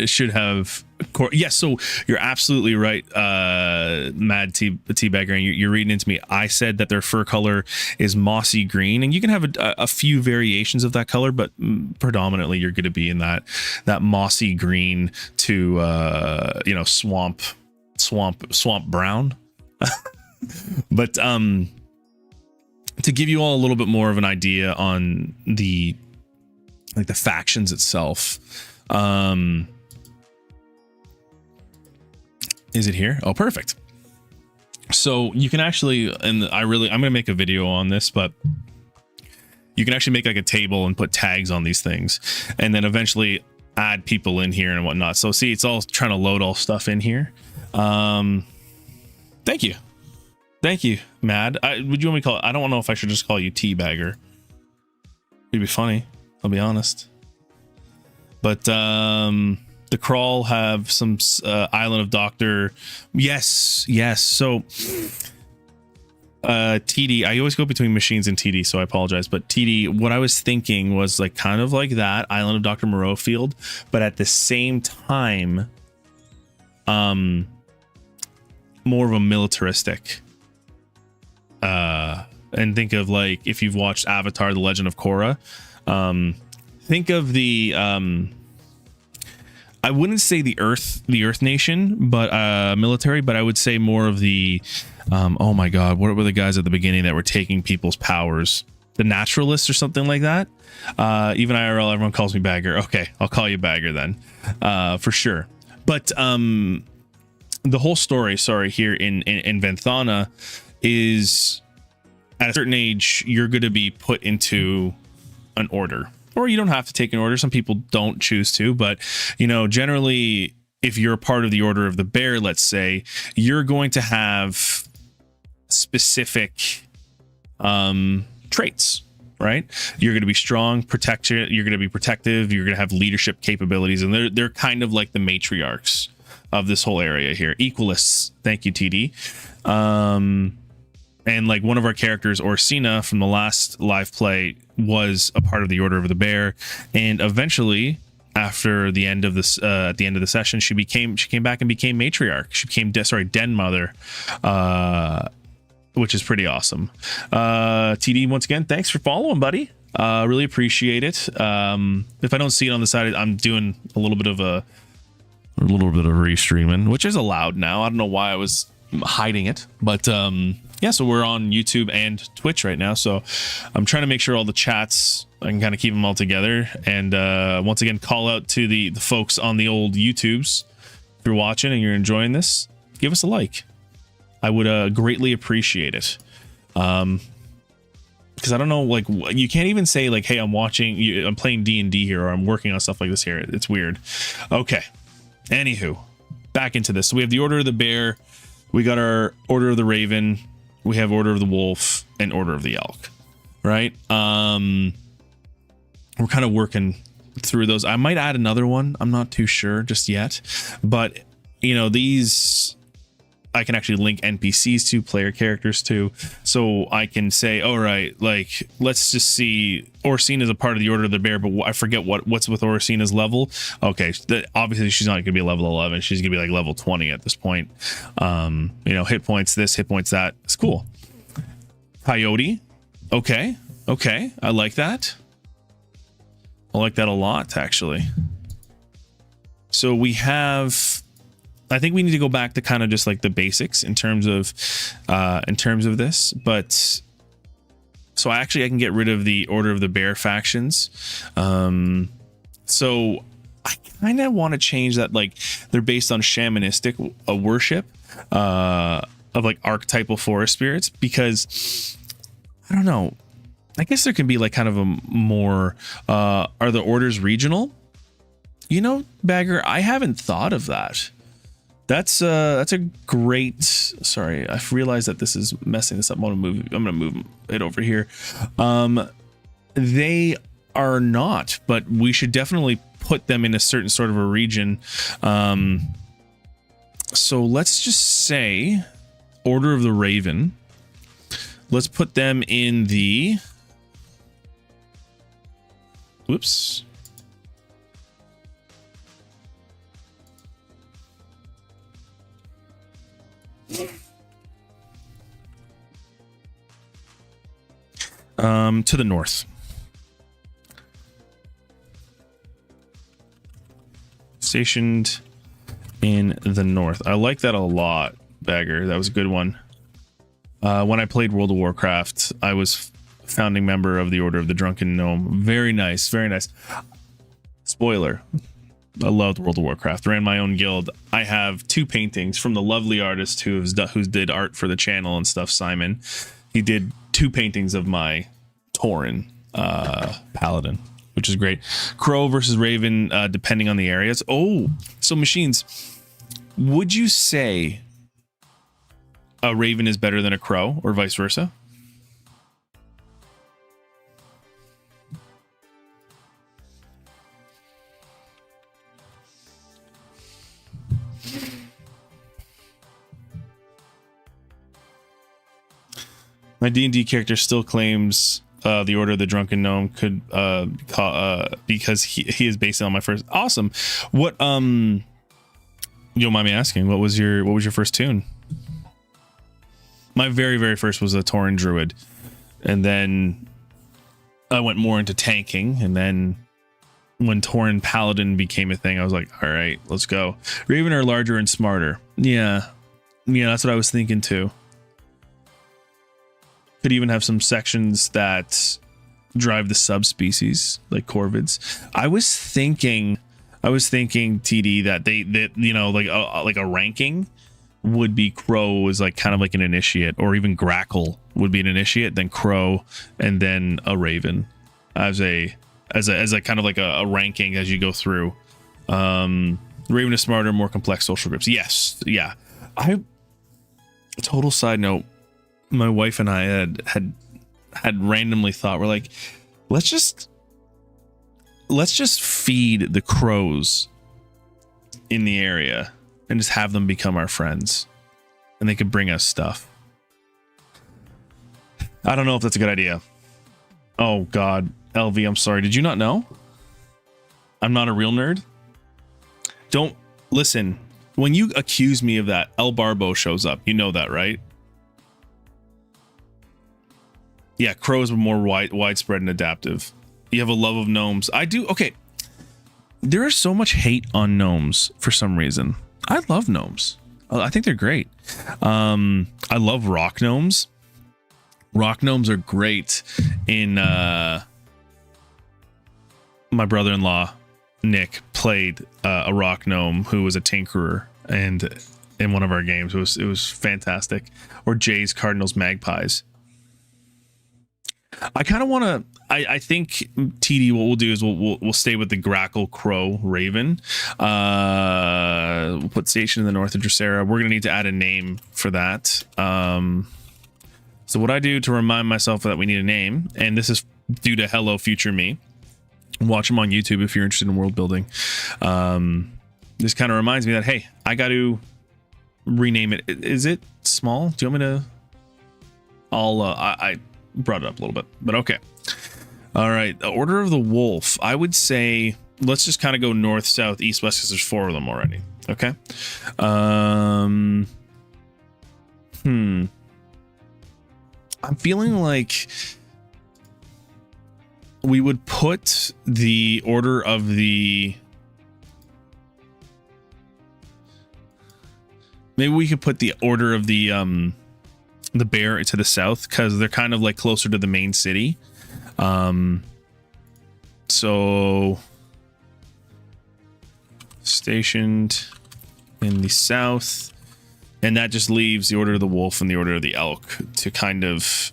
Speaker 1: should have yes, so you're absolutely right, Mad Teabagger, and you're reading into me. I said that their fur color is mossy green, and you can have a few variations of that color, but predominantly you're going to be in that mossy green to swamp brown. But to give you all a little bit more of an idea on the factions itself, is it here? Oh, perfect. So you can actually, and I'm going to make a video on this, but you can actually make like a table and put tags on these things and then eventually add people in here and whatnot. So see, it's all trying to load all stuff in here. Thank you, Mad. Would you want me to call it? I don't know if I should just call you Teabagger. It'd be funny, I'll be honest. But the Crawl have some Island of Doctor. Yes. So TD, I always go between machines and TD, so I apologize. But TD, what I was thinking was like kind of like that Island of Dr. Moreau field, but at the same time, more of a militaristic. And think of like if you've watched Avatar: The Legend of Korra, think of the I wouldn't say the Earth Nation, but military, but I would say more of the oh my god, what were the guys at the beginning that were taking people's powers? The Naturalists or something like that. Even IRL, everyone calls me Bagger. Okay, I'll call you Bagger then, for sure. But the whole story, here in Venthana, is at a certain age you're going to be put into an order. Or you don't have to take an order. Some people don't choose to, but generally, if you're a part of the Order of the Bear, let's say, you're going to have specific traits, right? You're going to be strong, you're going to be protective, you're going to have leadership capabilities, and they're kind of like the matriarchs of this whole area here. Equalists, thank you, TD. And like one of our characters, Orsina, from the last live play, was a part of the Order of the Bear, and eventually, after the end of this, at the end of the session, she came back and became matriarch. She became Den Mother, which is pretty awesome. TD, once again, thanks for following, buddy. Really appreciate it. If I don't see it on the side, I'm doing a little bit of restreaming, which is allowed now. I don't know why I was hiding it, but yeah, so we're on YouTube and Twitch right now, so I'm trying to make sure all the chats, I can kind of keep them all together. And once again, call out to the folks on the old YouTubes. If you're watching and you're enjoying this, give us a like. I would greatly appreciate it. Because I don't know, like, you can't even say like, hey, I'm playing D&D here, or I'm working on stuff like this here. It's weird. Okay, anywho, back into this. So we have the Order of the Bear, we got our Order of the Raven, we have Order of the Wolf, and Order of the Elk, right? We're kind of working through those. I might add another one, I'm not too sure just yet, but these I can actually link NPCs to, player characters to, so I can say, all right, like, let's just see, Orsina is a part of the Order of the Bear, but I forget what's with Orsina's level. Okay, obviously she's not going to be level 11, she's going to be like level 20 at this point. Hit points this, hit points that. It's cool. Coyote, okay, I like that. I like that a lot, actually. So we have, I think we need to go back to kind of just like the basics in terms of this, but so I can get rid of the Order of the Bear factions. So I kind of want to change that, like they're based on shamanistic worship. like archetypal forest spirits, because I don't know. I guess there can be like kind of a more are the orders regional? You know, Bagger, I haven't thought of that. That's a great. Sorry, I've realized that this is messing this up. I'm gonna move it over here. They are not, but we should definitely put them in a certain sort of a region. So let's just say Order of the Raven. Let's put them in the. Whoops. To the north. Stationed in the north. I like that a lot, Bagger. That was a good one. When I played World of Warcraft, I was founding member of the Order of the Drunken Gnome. Very nice, very nice. Spoiler. I loved World of Warcraft. Ran my own guild. I have 2 paintings from the lovely artist who did art for the channel and stuff, Simon. He did 2 paintings of my Tauren paladin, which is great. Crow versus Raven, depending on the areas. Oh, so machines. Would you say a Raven is better than a crow, or vice versa? My D&D character still claims the Order of the Drunken Gnome could because he is based on my first. Awesome. What you don't mind me asking, what was your first tune? My very first was a Tauren Druid, and then I went more into tanking, and then when Tauren Paladin became a thing, I was like, all right, let's go. Raven are larger and smarter. Yeah, that's what I was thinking too. Could even have some sections that drive the subspecies like corvids. I was thinking TD that they you know, like a ranking would be crow is like kind of like an initiate, or even grackle would be an initiate, then crow, and then a raven as a kind of like a ranking as you go through. Raven is smarter, more complex social groups. Yes, yeah. Total side note. My wife and I had randomly thought, we're like, let's just feed the crows in the area and just have them become our friends, and they could bring us stuff. I don't know if that's a good idea. Oh God, LV, I'm sorry. Did you not know? I'm not a real nerd. Don't listen. When you accuse me of that, El Barbo shows up. You know that, right? Yeah, crows are more widespread and adaptive. You have a love of gnomes. I do. Okay. There is so much hate on gnomes for some reason. I love gnomes. I think they're great. I love rock gnomes. Rock gnomes are great in my brother-in-law Nick played a rock gnome who was a tinkerer, and in one of our games it was fantastic. Or Jay's Cardinals Magpies. I kind of want to. I think TD. What we'll do is we'll stay with the grackle, crow, raven. We'll put station in the north of Dracerra. We're gonna need to add a name for that. So what I do to remind myself that we need a name, and this is due to Hello Future Me. Watch them on YouTube if you're interested in world building. This kind of reminds me that, hey, I got to rename it. Is it small? Do you want me to? I brought it up a little bit, but okay. All right, the Order of the Wolf. I would say let's just kind of go north, south, east, west, because there's 4 of them already. Okay. I'm feeling like we would put the Order of the. Maybe we could put the Order of the bear to the south, because they're kind of like closer to the main city. So stationed in the south, And that just leaves the Order of the Wolf and the Order of the Elk to kind of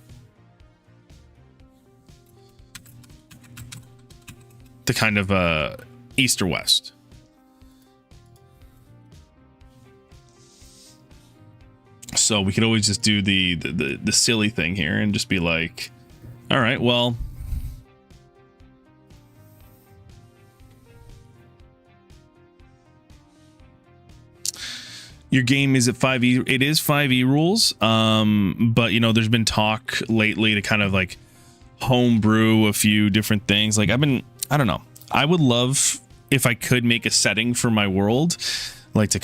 Speaker 1: east or west. So we could always just do the silly thing here and just be like, all right, well, your game is at 5e. It is 5e rules. But you know, there's been talk lately to kind of like homebrew a few different things. Like I don't know. I would love if I could make a setting for my world, like to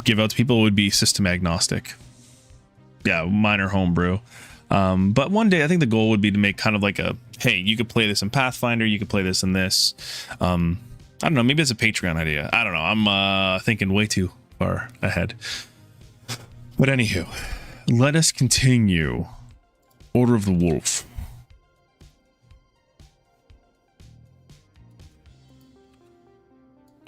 Speaker 1: give out to people. It would be system agnostic. Yeah, minor homebrew. But one day I think the goal would be to make kind of like a, hey, you could play this in Pathfinder, you could play this in this. I don't know, maybe it's a Patreon idea. I don't know. I'm thinking way too far ahead. But anywho, let us continue. Order of the Wolf.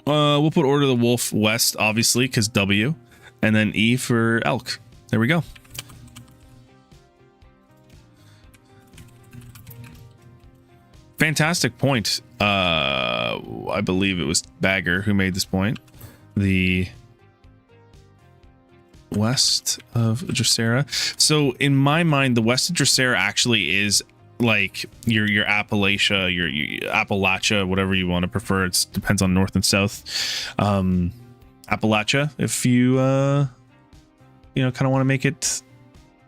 Speaker 1: We'll put Order of the Wolf west, obviously, because W, and then E for Elk. There we go. Fantastic point. I believe it was Bagger who made this point. The west of Dracerra. So in my mind, the west of Dracerra actually is like your Appalachia, your Appalachia, whatever you want to prefer. It depends on north and south. Appalachia, if you kind of want to make it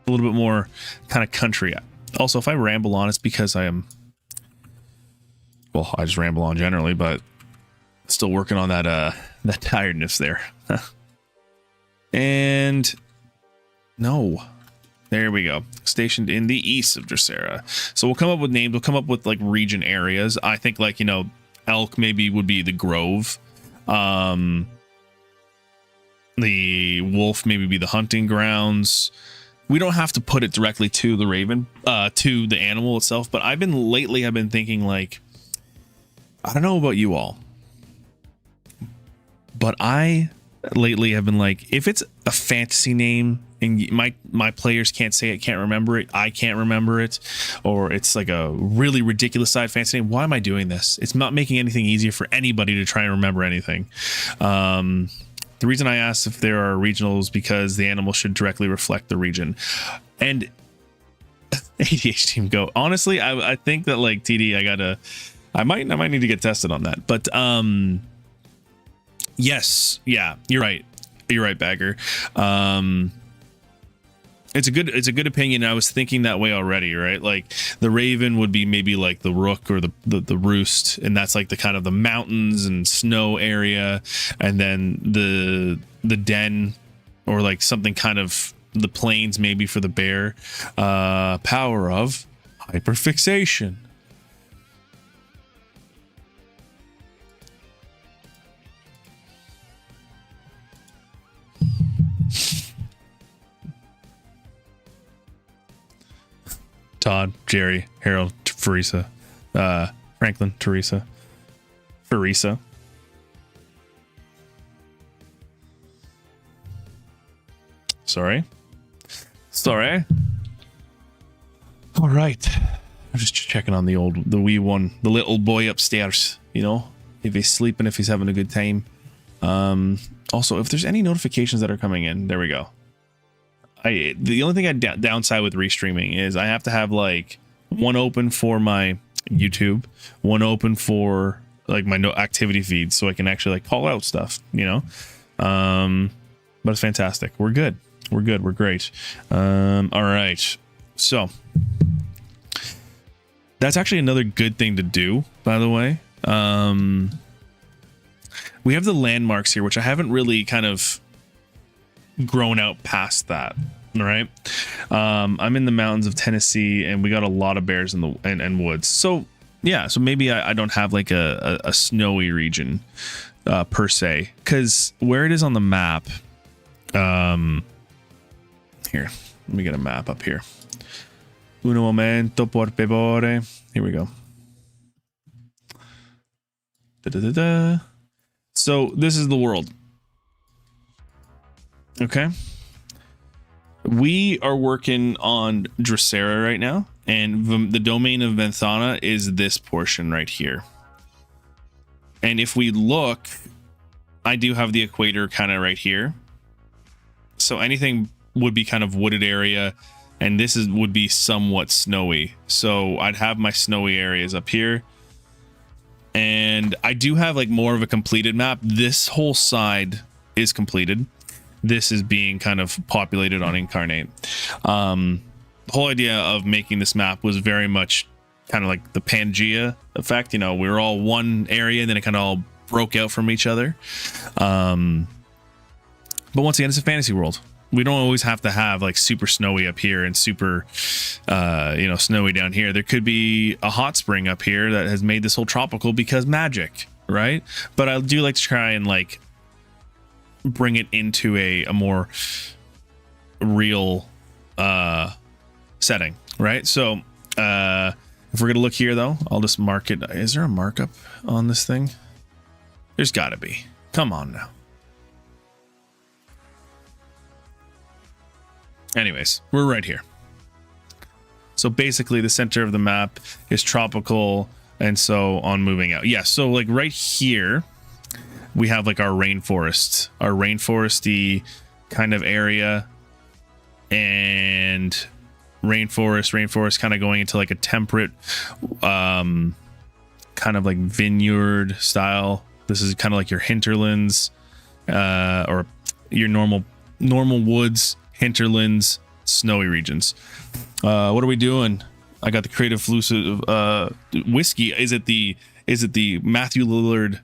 Speaker 1: a little bit more kind of country. Also, if I ramble on, it's because I am, well, I just ramble on generally, but still working on that tiredness there. And no, there we go. Stationed in the east of Dracerra. So we'll come up with names. We'll come up with like region areas. I think like, Elk maybe would be the Grove. The Wolf maybe be the hunting grounds. We don't have to put it directly to the Raven, to the animal itself. But I've been thinking like, I don't know about you all, but I lately have been like, if it's a fantasy name and my players can't say it, can't remember it, I can't remember it, or it's like a really ridiculous side fantasy name, why am I doing this? It's not making anything easier for anybody to try and remember anything. The reason I asked if there are regionals because the animal should directly reflect the region. And ADH team go. Honestly, I think that like TD, I might need to get tested on that. But yes, yeah, you're right. You're right, Bagger. It's a good opinion. I was thinking that way already, right? Like the Raven would be maybe like the Rook or the Roost, and that's like the kind of the mountains and snow area, and then the Den or like something kind of the plains maybe for the Bear. Power of hyperfixation. Todd, Jerry, Harold, Farisa, Franklin, Teresa, Farisa. Sorry. All right. I'm just checking on the wee one, the little boy upstairs, if he's sleeping, if he's having a good time. Also, if there's any notifications that are coming in, there we go. The only thing I downside with restreaming is I have to have like one open for my YouTube, one open for like my activity feed, so I can actually like call out stuff, but it's fantastic. We're good. We're great. All right. So that's actually another good thing to do, by the way. We have the landmarks here, which I haven't really kind of grown out past that. All right. I'm in the mountains of Tennessee, and we got a lot of bears in the and woods. So yeah, so maybe I don't have like a snowy region per se, because where it is on the map. Here, let me get a map up here. Uno momento, por favor. Here we go. So this is the world. Okay. We are working on Dracerra right now, and the domain of Venthana is this portion right here. And if we look, I do have the equator kind of right here. So anything would be kind of wooded area, and this would be somewhat snowy. So I'd have my snowy areas up here. And I do have like more of a completed map. This whole side is completed. This is being kind of populated on Incarnate. The whole idea of making this map was very much kind of like the Pangea effect. You know, we were all one area and then it kind of all broke out from each other. But once again, it's a fantasy world. We don't always have to have like super snowy up here and super, snowy down here. There could be a hot spring up here that has made this whole tropical because magic, right? But I do like to try and like bring it into a more real setting, right? So if we're gonna look here though, I'll just mark it. Is there a markup on this thing? There's gotta be. Come on now. Anyways, we're right here. So basically the center of the map is tropical, and so on moving out. Yeah, so like right here we have like our rainforesty kind of area, and rainforest kind of going into like a temperate kind of like vineyard style. This is kind of like your hinterlands or your normal woods, hinterlands, snowy regions. What are we doing? I got the creative whiskey. Is it the Matthew Lillard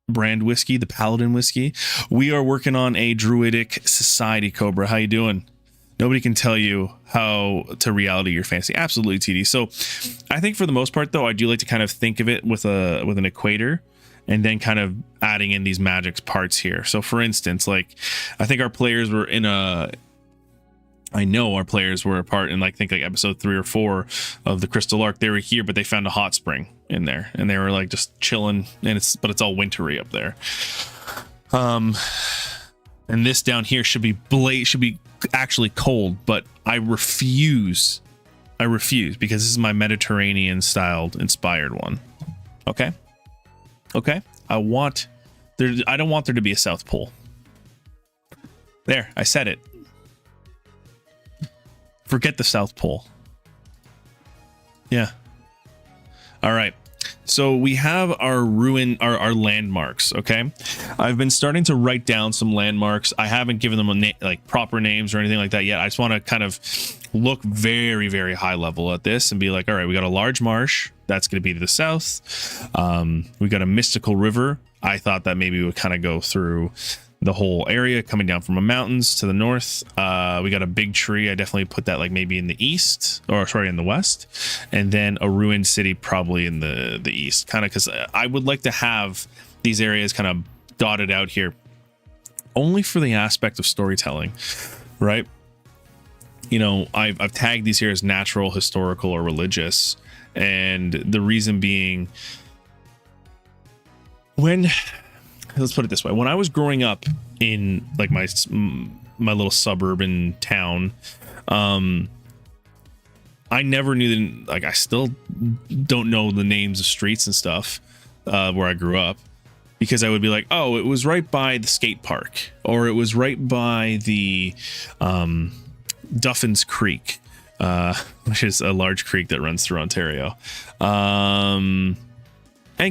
Speaker 1: brand whiskey, the Paladin whiskey? We are working on a druidic society, Cobra. How you doing? Nobody can tell you how to reality your fantasy. Absolutely, TD. So I think for the most part though, I do like to kind of think of it with an equator, and then kind of adding in these magic parts here. So for instance, like I think our players were I know our players were a part in like episode 3 or 4 of the Crystal Arc. They were here, but they found a hot spring in there, and they were like just chilling, and it's all wintry up there. And this down here should be actually cold, but I refuse because this is my Mediterranean styled inspired one. Okay. I don't want there to be a South Pole. There, I said it. Forget the South Pole. Yeah. All right. So we have our our landmarks. Okay. I've been starting to write down some landmarks. I haven't given them proper names or anything like that yet. I just want to kind of look very, very high level at this and be like, all right, we got a large marsh. That's going to be to the south. We got a mystical river. I thought that maybe we would kind of go through the whole area coming down from the mountains to the north. We got a big tree. I definitely put that like maybe in the east, or sorry, in the west, and then a ruined city probably in the east, kind of because I would like to have these areas kind of dotted out here only for the aspect of storytelling, right? You know, I've tagged these here as natural, historical, or religious, and the reason being, let's put it this way. When I was growing up in like my little suburban town, I never knew I still don't know the names of streets and stuff where I grew up, because I would be like, oh, it was right by the skate park, or it was right by the Duffins Creek, which is a large creek that runs through Ontario. And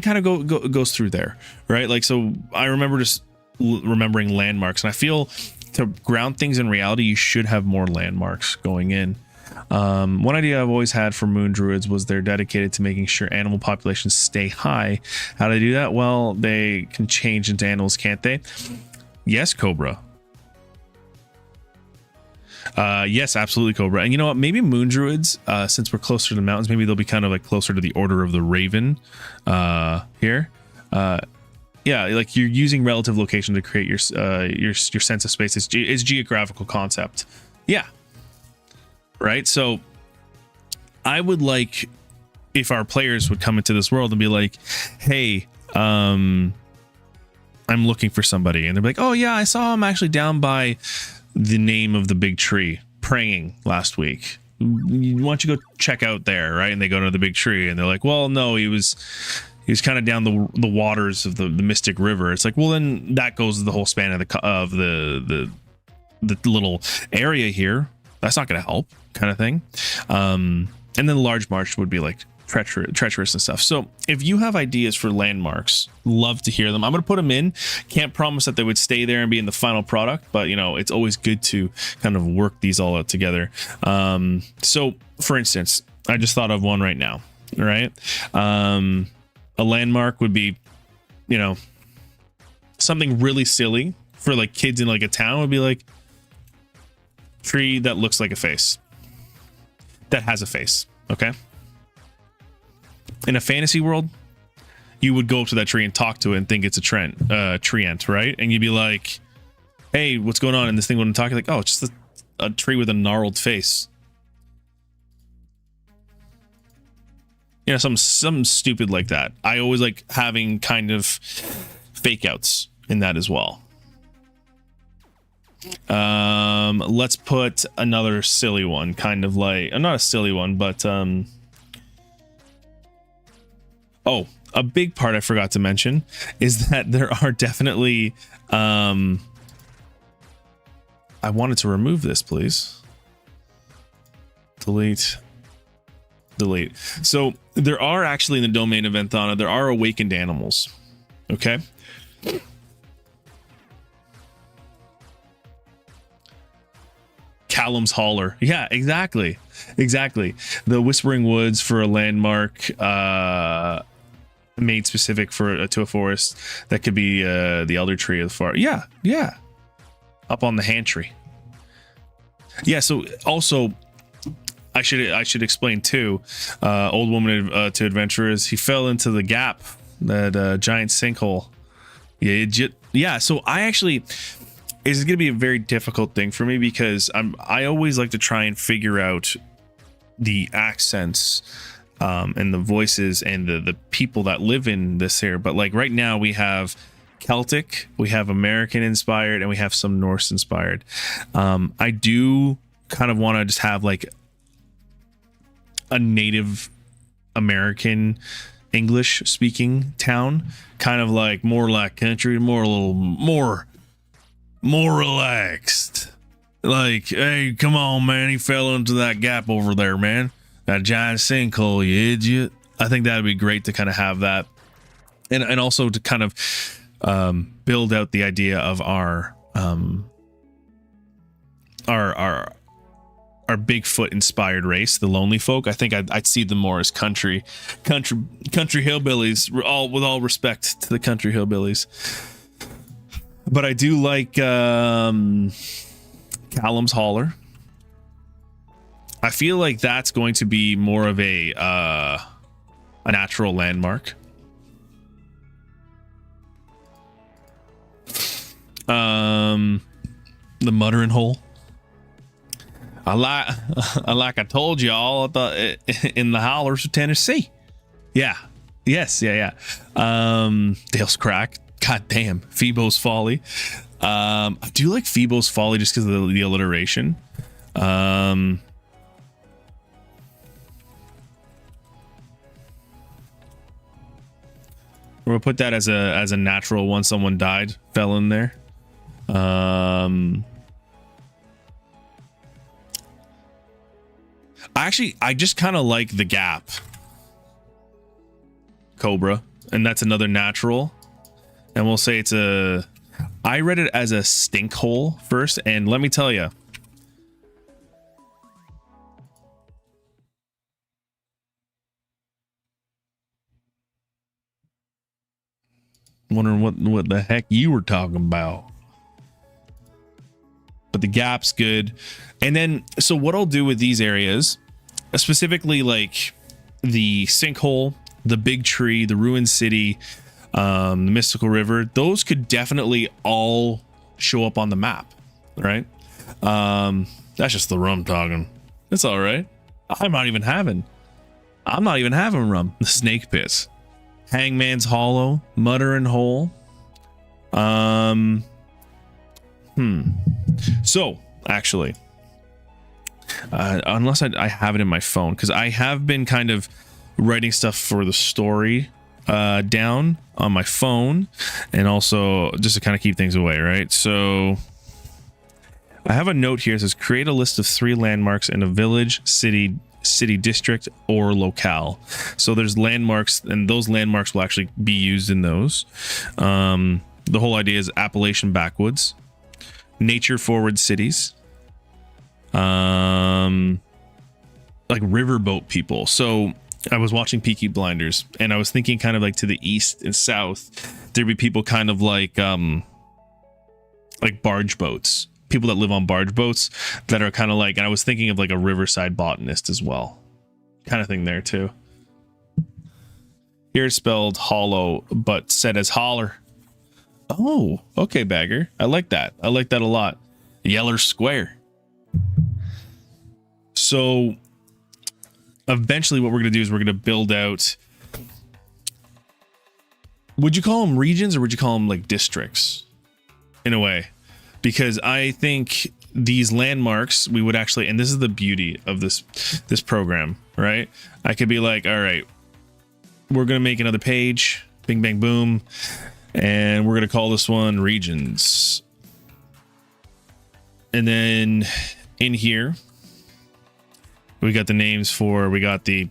Speaker 1: kind of goes through there, right? Like, so I remember just remembering landmarks, and I feel to ground things in reality, you should have more landmarks going in. One idea I've always had for moon druids was they're dedicated to making sure animal populations stay high. How do they do that? Well, they can change into animals, can't they? Yes, Cobra. Yes, absolutely, Cobra. And you know what? Maybe moon druids, since we're closer to the mountains, maybe they'll be kind of like closer to the Order of the Raven here. Yeah, like you're using relative location to create your sense of space. It's geographical concept. Yeah. Right. So I would like if our players would come into this world and be like, hey, I'm looking for somebody, and they're like, oh yeah, I saw him actually down by the name of the big tree? Praying last week. Why don't you go check out there, right? And they go to the big tree, and they're like, well, no, he was kind of down the waters of the Mystic River. It's like, well, then that goes the whole span of the little area here. That's not going to help, kind of thing. And then the large march would be like treacherous and stuff. So if you have ideas for landmarks, love to hear them. I'm going to put them in. Can't promise that they would stay there and be in the final product, but you know, it's always good to kind of work these all out together. So for instance, I just thought of one right now, right? A landmark would be, you know, something really silly for like kids in like a town would be like tree that looks like a face, that has a face. Okay. In a fantasy world, you would go up to that tree and talk to it and think it's a treant, right? And you'd be like, hey, what's going on? And this thing wouldn't talk. You're like, oh, it's just a tree with a gnarled face. You know, something stupid like that. I always like having kind of fake outs in that as well. Let's put another silly one, kind of like, not a silly one, but oh, a big part I forgot to mention is that there are definitely I wanted to remove this, please. Delete. So there are actually in the domain of Venthana, there are awakened animals. Okay. Callum's Holler. Yeah, exactly. The Whispering Woods for a landmark made specific to a forest. That could be the Elder Tree of the Far. Yeah. Up on the hand tree. Yeah, so also I should explain too. Old Woman to Adventurers. He fell into the gap, that giant sinkhole. Yeah. So I actually, it's going to be a very difficult thing for me because I always like to try and figure out the accents and the voices and the people that live in this here. But like right now we have Celtic, we have American inspired, and we have some Norse inspired. I do kind of want to just have like a Native American English speaking town, kind of like more like country, a little more relaxed. Like, hey, come on, man, he fell into that gap over there, man. That giant sinkhole, you idiot. I think that'd be great to kind of have that, and also to kind of build out the idea of our Bigfoot inspired race, the Lonely Folk. I think I'd see them more as country hillbillies. With all respect to the country hillbillies, but I do like Callum's Holler. I feel like that's going to be more of a natural landmark. The Muttering Hole. I told y'all about in the hollers of Tennessee. Yeah. Dale's Crack. God damn. Phoebo's Folly. I do like Phoebo's Folly just because of the alliteration. We're gonna put that as a natural one. Someone died, fell in there. I just kind of like the Gap Cobra, and that's another natural. And we'll say I read it as a stink hole first, and let me tell you, wondering what the heck you were talking about. But the Gap's good. And then, so what I'll do with these areas, specifically like the sinkhole, the big tree, the ruined city, the mystical river, those could definitely all show up on the map, right? That's just the rum talking. It's all right. I'm not even having rum. The Snake Pit, Hangman's Hollow, Muttering Hole. So actually. Unless I have it in my phone, because I have been kind of writing stuff for the story down on my phone, and also just to kind of keep things away, right? So I have a note here that says create a list of 3 landmarks in a village, city district, or locale. So there's landmarks, and those landmarks will actually be used in those. The whole idea is Appalachian backwoods, nature forward cities, like riverboat people. So I was watching Peaky Blinders, and I was thinking kind of like to the east and south, there'd be people kind of like barge boats, people that live on barge boats that are kind of like, and I was thinking of like a riverside botanist as well, kind of thing there too. Here it's spelled hollow, but said as holler. Oh, okay, Bagger. I like that. I like that a lot. Yeller Square. So eventually what we're going to do is we're going to build out, would you call them regions, or would you call them like districts in a way? Because I think these landmarks, we would actually, and this is the beauty of this program, right? I could be like, all right, we're going to make another page, bing, bang, boom, and we're going to call this one regions. And then in here, we got the names for, we got the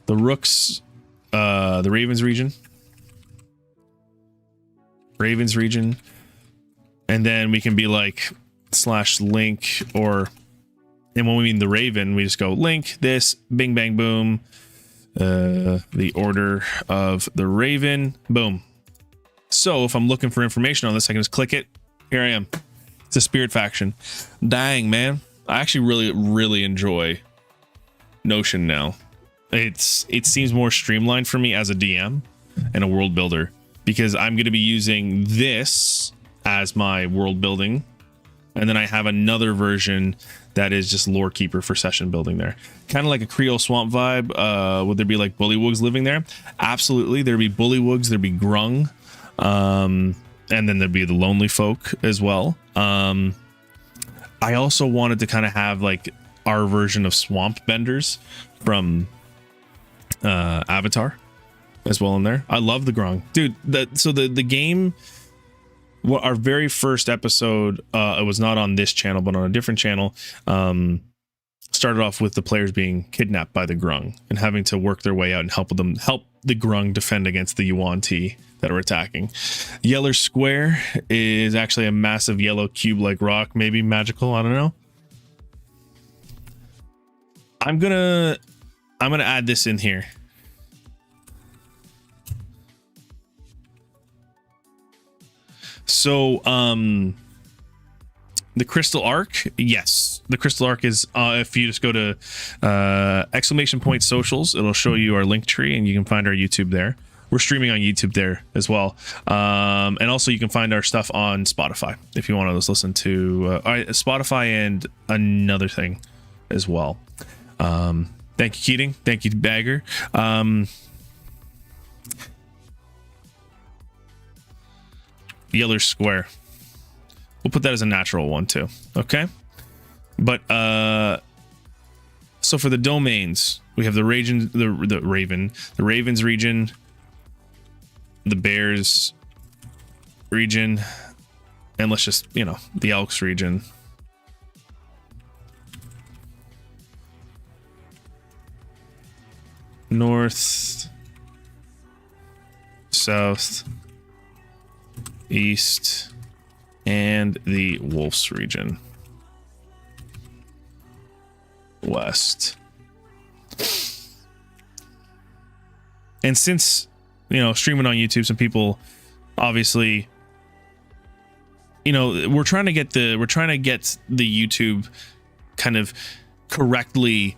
Speaker 1: Rooks, the Ravens region, and then we can be like /link, or, and when we mean the Raven, we just go link this, bing, bang, boom, the order of the Raven, boom. So if I'm looking for information on this, I can just click it. Here I am. It's a spirit faction. Dang, man. I actually really enjoy Notion now. It seems more streamlined for me as a DM and a world builder, because I'm going to be using this as my world building, and then I have another version that is just lore keeper for session building there. Kind of like a Creole swamp vibe. Would there be like bullywugs living there? Absolutely. There'd be bullywugs, there'd be grung, and then there'd be the lonely folk as well. I also wanted to kind of have like our version of swamp benders from Avatar as well in there. I love the grung, dude. The game, well, our very first episode, it was not on this channel but on a different channel, started off with the players being kidnapped by the grung and having to work their way out and help the grung defend against the yuan-ti that are attacking. Yeller Square is actually a massive yellow cube like rock, maybe magical, I don't know. I'm gonna add this in here. So the Crystal Arc, yes, the Crystal Arc is if you just go to !socials, it'll show you our link tree, and you can find our YouTube there. We're streaming on YouTube there as well, and also you can find our stuff on Spotify if you want to just listen to Spotify and another thing as well. Thank you, Keating. Thank you, Bagger. Yeller Square. We'll put that as a natural one too. Okay. But so for the domains, we have the Ravens region, the Bears region, and let's just, the Elks region. North, south, east, and the Wolves region. West. And since, streaming on YouTube, some people obviously, we're trying to get the YouTube kind of correctly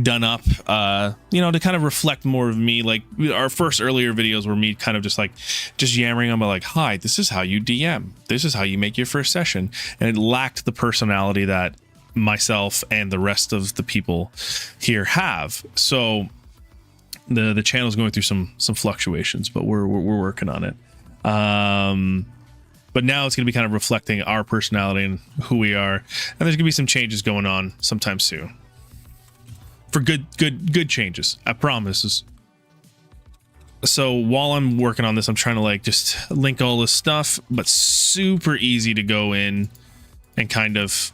Speaker 1: done up, to kind of reflect more of me. Like our first earlier videos were me kind of just yammering on, like, hi, this is how you DM, this is how you make your first session, and it lacked the personality that myself and the rest of the people here have. So the channel is going through some fluctuations, but we're working on it. but now it's going to be kind of reflecting our personality and who we are. And there's going to be some changes going on sometime soon. For good changes, I promise. So while I'm working on this, I'm trying to like just link all this stuff, but super easy to go in and kind of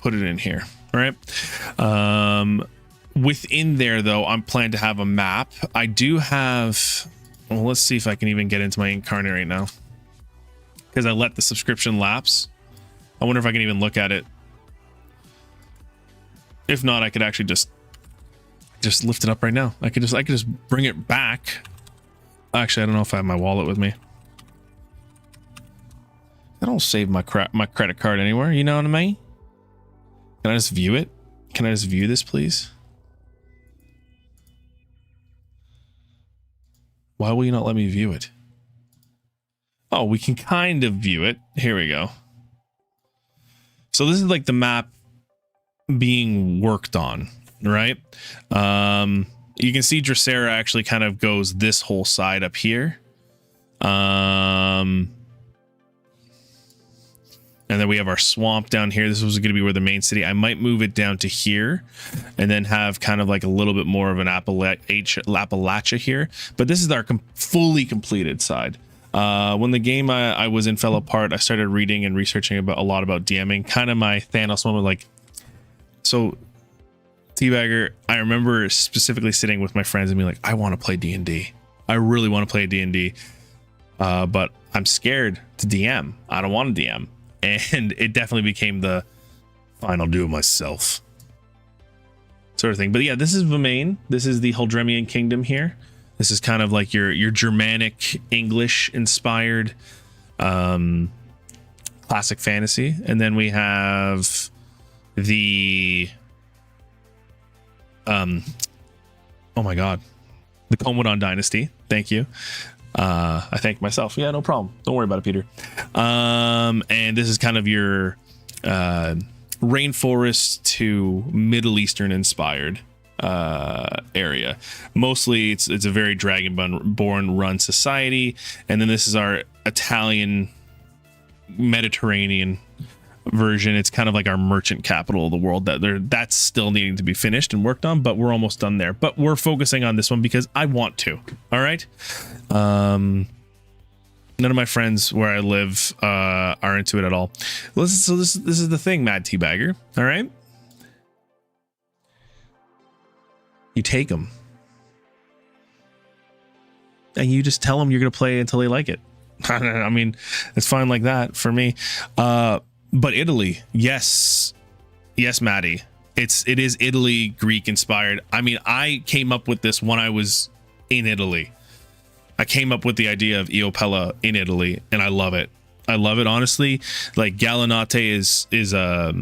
Speaker 1: put it in here. All right. Within there though, I'm planning to have a map. I do have, well, let's see if I can even get into my incarnate right now, because I let the subscription lapse. I wonder if I can even look at it. If not, I could actually just lift it up right now. I could just bring it back. Actually, I don't know if I have my wallet with me. I don't save my credit card anywhere. You know what I mean? Can I just view it? Can I just view this, please? Why will you not let me view it? Oh, we can kind of view it. Here we go. So this is like the map being worked on, right? You can see Dracerra actually kind of goes this whole side up here. And then we have our swamp down here. This was going to be where the main city. I might move it down to here and then have kind of like a little bit more of an Appalachia here. But this is our fully completed side. When the game I was in fell apart, I started reading and researching a lot about DMing. Kind of my Thanos moment, like, so Teabagger, I remember specifically sitting with my friends and being like, I want to play D&D. I really want to play D&D. But I'm scared to DM. I don't want to DM. And it definitely became the fine, I'll do it myself sort of thing. But yeah, this is Vemain. This is the Huldremian kingdom here. This is kind of like your Germanic English inspired classic fantasy. And then we have the oh my god, the Commodon dynasty. Thank you. I thank myself. Yeah, no problem. Don't worry about it, Peter. And this is kind of your rainforest to Middle Eastern inspired area. Mostly it's a very dragonborn run society. And then this is our Italian Mediterranean version. It's kind of like our merchant capital of the world that's still needing to be finished and worked on, but we're almost done there. But we're focusing on this one because I want to. All right. None of my friends where I live are into it at all. So this is the thing, Mad Teabagger. All right. You take them and you just tell them you're going to play until they like it. I mean, it's fine like that for me. But Italy, yes, Maddie, it is Italy, Greek inspired. I mean, I came up with this when I was in Italy. I came up with the idea of Iopella in Italy, and I love it. I love it, honestly. Like Gallinate is a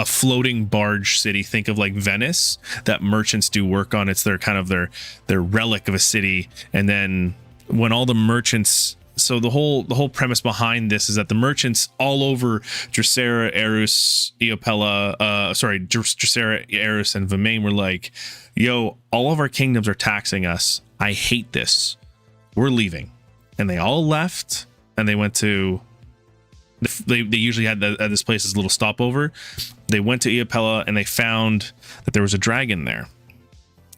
Speaker 1: floating barge city. Think of like Venice that merchants do work on. It's their kind of their relic of a city. And then when all the merchants, so the whole premise behind this is that the merchants all over Dracerra, Eris, Iopella, Dracerra, Eris, and Vemain were like, yo, all of our kingdoms are taxing us. I hate this. We're leaving. And they all left, and they went to, they usually had at this place as a little stopover. They went to Iopella, and they found that there was a dragon there.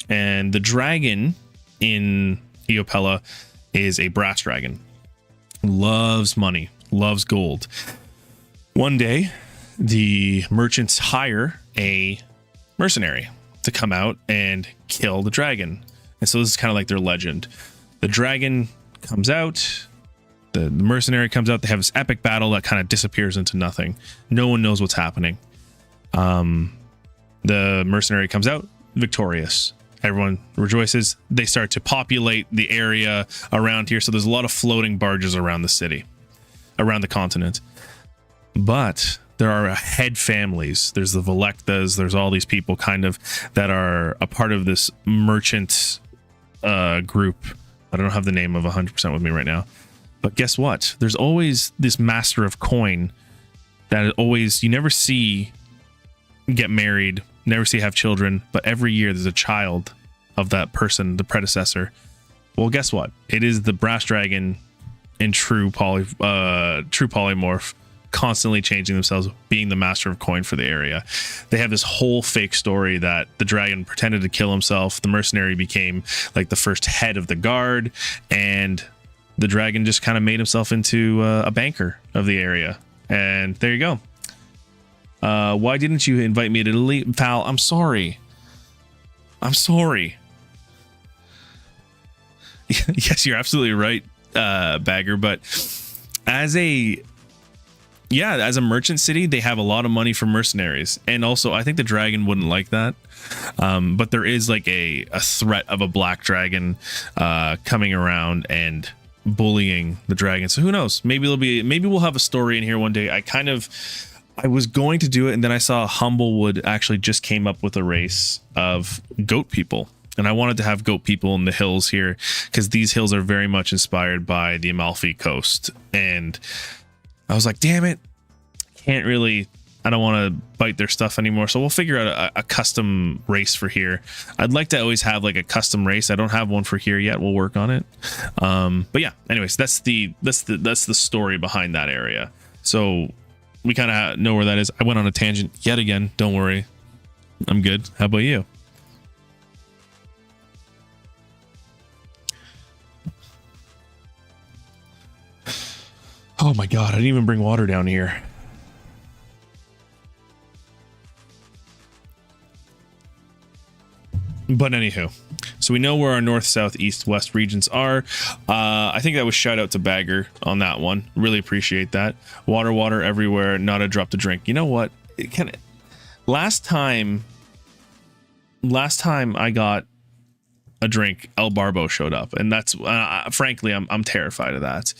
Speaker 1: And the dragon in Iopella is a brass dragon. Loves money, loves gold. One day, the merchants hire a mercenary to come out and kill the dragon. And so this is kind of like their legend. The dragon comes out, the mercenary comes out, they have this epic battle that kind of disappears into nothing. No one knows what's happening. The mercenary comes out victorious. Everyone rejoices. They start to populate the area around here. So there's a lot of floating barges around the city, around the continent. But there are head families. There's the Volectas. There's all these people kind of that are a part of this merchant group. I don't have the name of 100% with me right now. But guess what? There's always this master of coin that always, you never see get married, never see have children, but every year there's a child of that person, the predecessor. Well, guess what? It is the brass dragon in true polymorph, constantly changing themselves, being the master of coin for the area. They have this whole fake story that the dragon pretended to kill himself, the mercenary became like the first head of the guard, and the dragon just kind of made himself into a banker of the area. And there you go. Why didn't you invite me to Italy, pal? I'm sorry. Yes, you're absolutely right, Bagger. But as a merchant city, they have a lot of money for mercenaries, and also I think the dragon wouldn't like that. But there is like a threat of a black dragon coming around and bullying the dragon. So who knows? Maybe we'll have a story in here one day. I was going to do it, and then I saw Humblewood actually just came up with a race of goat people. And I wanted to have goat people in the hills here because these hills are very much inspired by the Amalfi Coast. And I was like, damn it, I don't want to bite their stuff anymore. So we'll figure out a custom race for here. I'd like to always have like a custom race. I don't have one for here yet. We'll work on it. But yeah, anyways, that's the story behind that area. So we kind of know where that is. I went on a tangent yet again. Don't worry. I'm good. How about you? Oh my God, I didn't even bring water down here. But anywho, so we know where our north, south, east, west regions are. I think that was shout out to Bagger on that one. Really appreciate that. Water everywhere, not a drop to drink. You know what? Last time I got a drink, El Barbo showed up, and that's frankly, I'm terrified of that.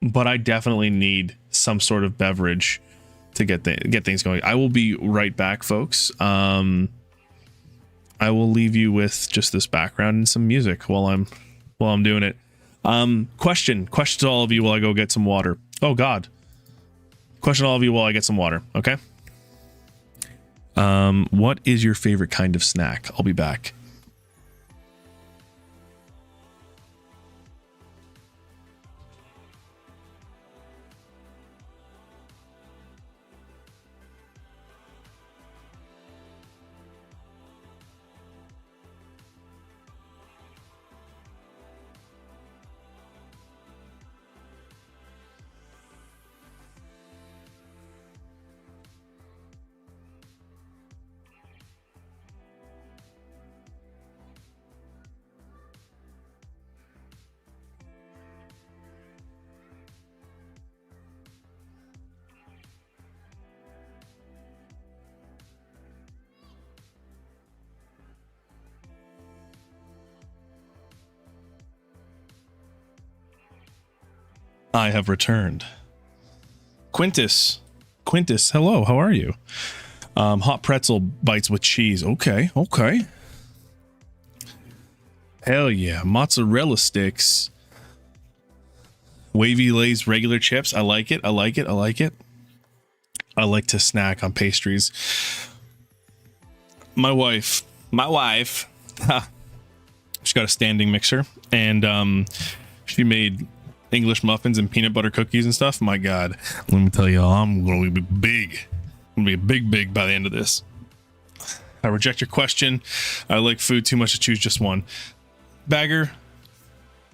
Speaker 1: But I definitely need some sort of beverage to get things going. I will be right back, folks. I will leave you with just this background and some music while I'm doing it. Question to all of you while I go get some water. Oh God. Question to all of you while I get some water. Okay. What is your favorite kind of snack? I'll be back. I have returned. Quintus, hello, how are you? Hot pretzel bites with cheese. Okay. Hell yeah. Mozzarella sticks. Wavy Lay's regular chips. I like it. I like to snack on pastries. My wife, she's got a standing mixer, and she made English muffins and peanut butter cookies and stuff. My God, let me tell you, I'm going to be big. I'm going to be big by the end of this. I reject your question. I like food too much to choose just one. Bagger,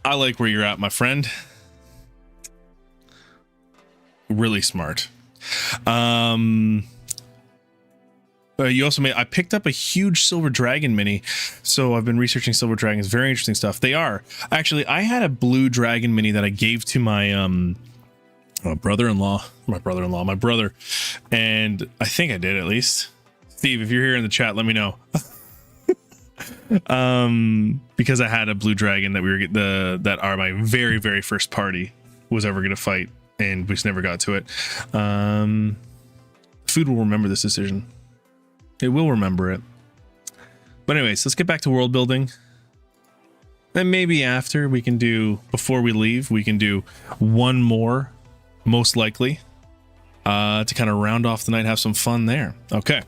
Speaker 1: I like where you're at, my friend. Really smart. You also I picked up a huge silver dragon mini, so I've been researching silver dragons. Very interesting stuff. They are actually. I had a blue dragon mini that I gave to my my brother, and I think I did at least. Steve, if you're here in the chat, let me know. Because I had a blue dragon that that are my very, very first party was ever gonna fight, and we just never got to it. Food will remember this decision. It will remember it. But anyways, let's get back to world building. Then maybe after before we leave, we can do one more, most likely, to kind of round off the night, have some fun there. Okay.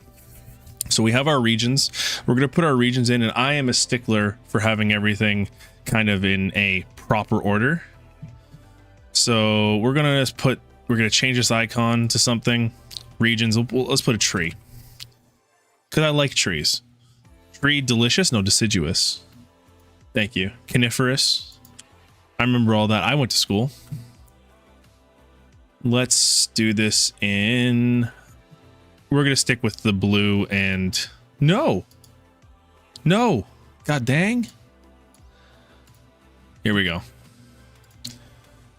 Speaker 1: So we have our regions. We're going to put our regions in, and I am a stickler for having everything kind of in a proper order. So we're gonna change this icon to something. Regions. Let's put a tree. Cause I like trees. Tree delicious, no deciduous. Thank you. Coniferous. I remember all that. I went to school. Let's do this in. We're gonna stick with the blue and no. God dang. Here we go.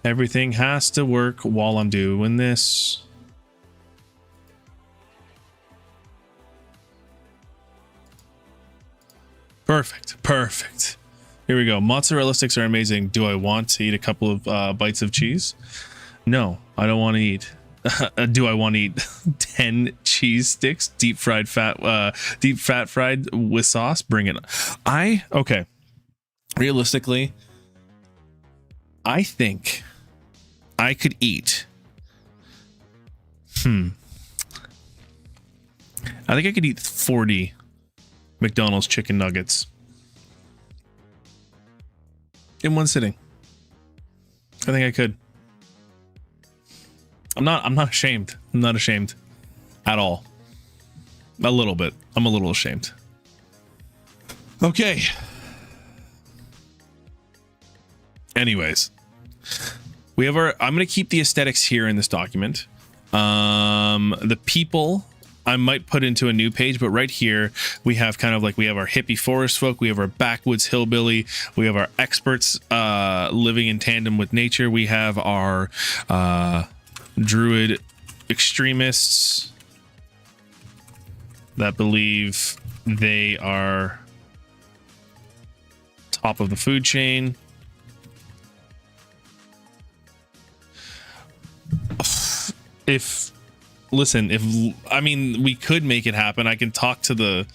Speaker 1: Everything has to work while I'm doing this. Perfect. Here we go. Mozzarella sticks are amazing. Do I want to eat a couple of bites of cheese? No, I don't want to eat. Do I want to eat 10 cheese sticks, deep fat fried with sauce? Bring it. Okay. Realistically, I think I could eat. I think I could eat 40 McDonald's chicken nuggets in one sitting. I think I could. I'm not ashamed. I'm not ashamed at all. A little bit. I'm a little ashamed. Okay. Anyways, we have our, I'm going to keep the aesthetics here in this document. The people I might put into a new page, but right here we have kind of like, we have our hippie forest folk, we have our backwoods hillbilly, we have our experts living in tandem with nature, we have our druid extremists that believe they are top of the food chain. If I mean, we could make it happen. I can talk to the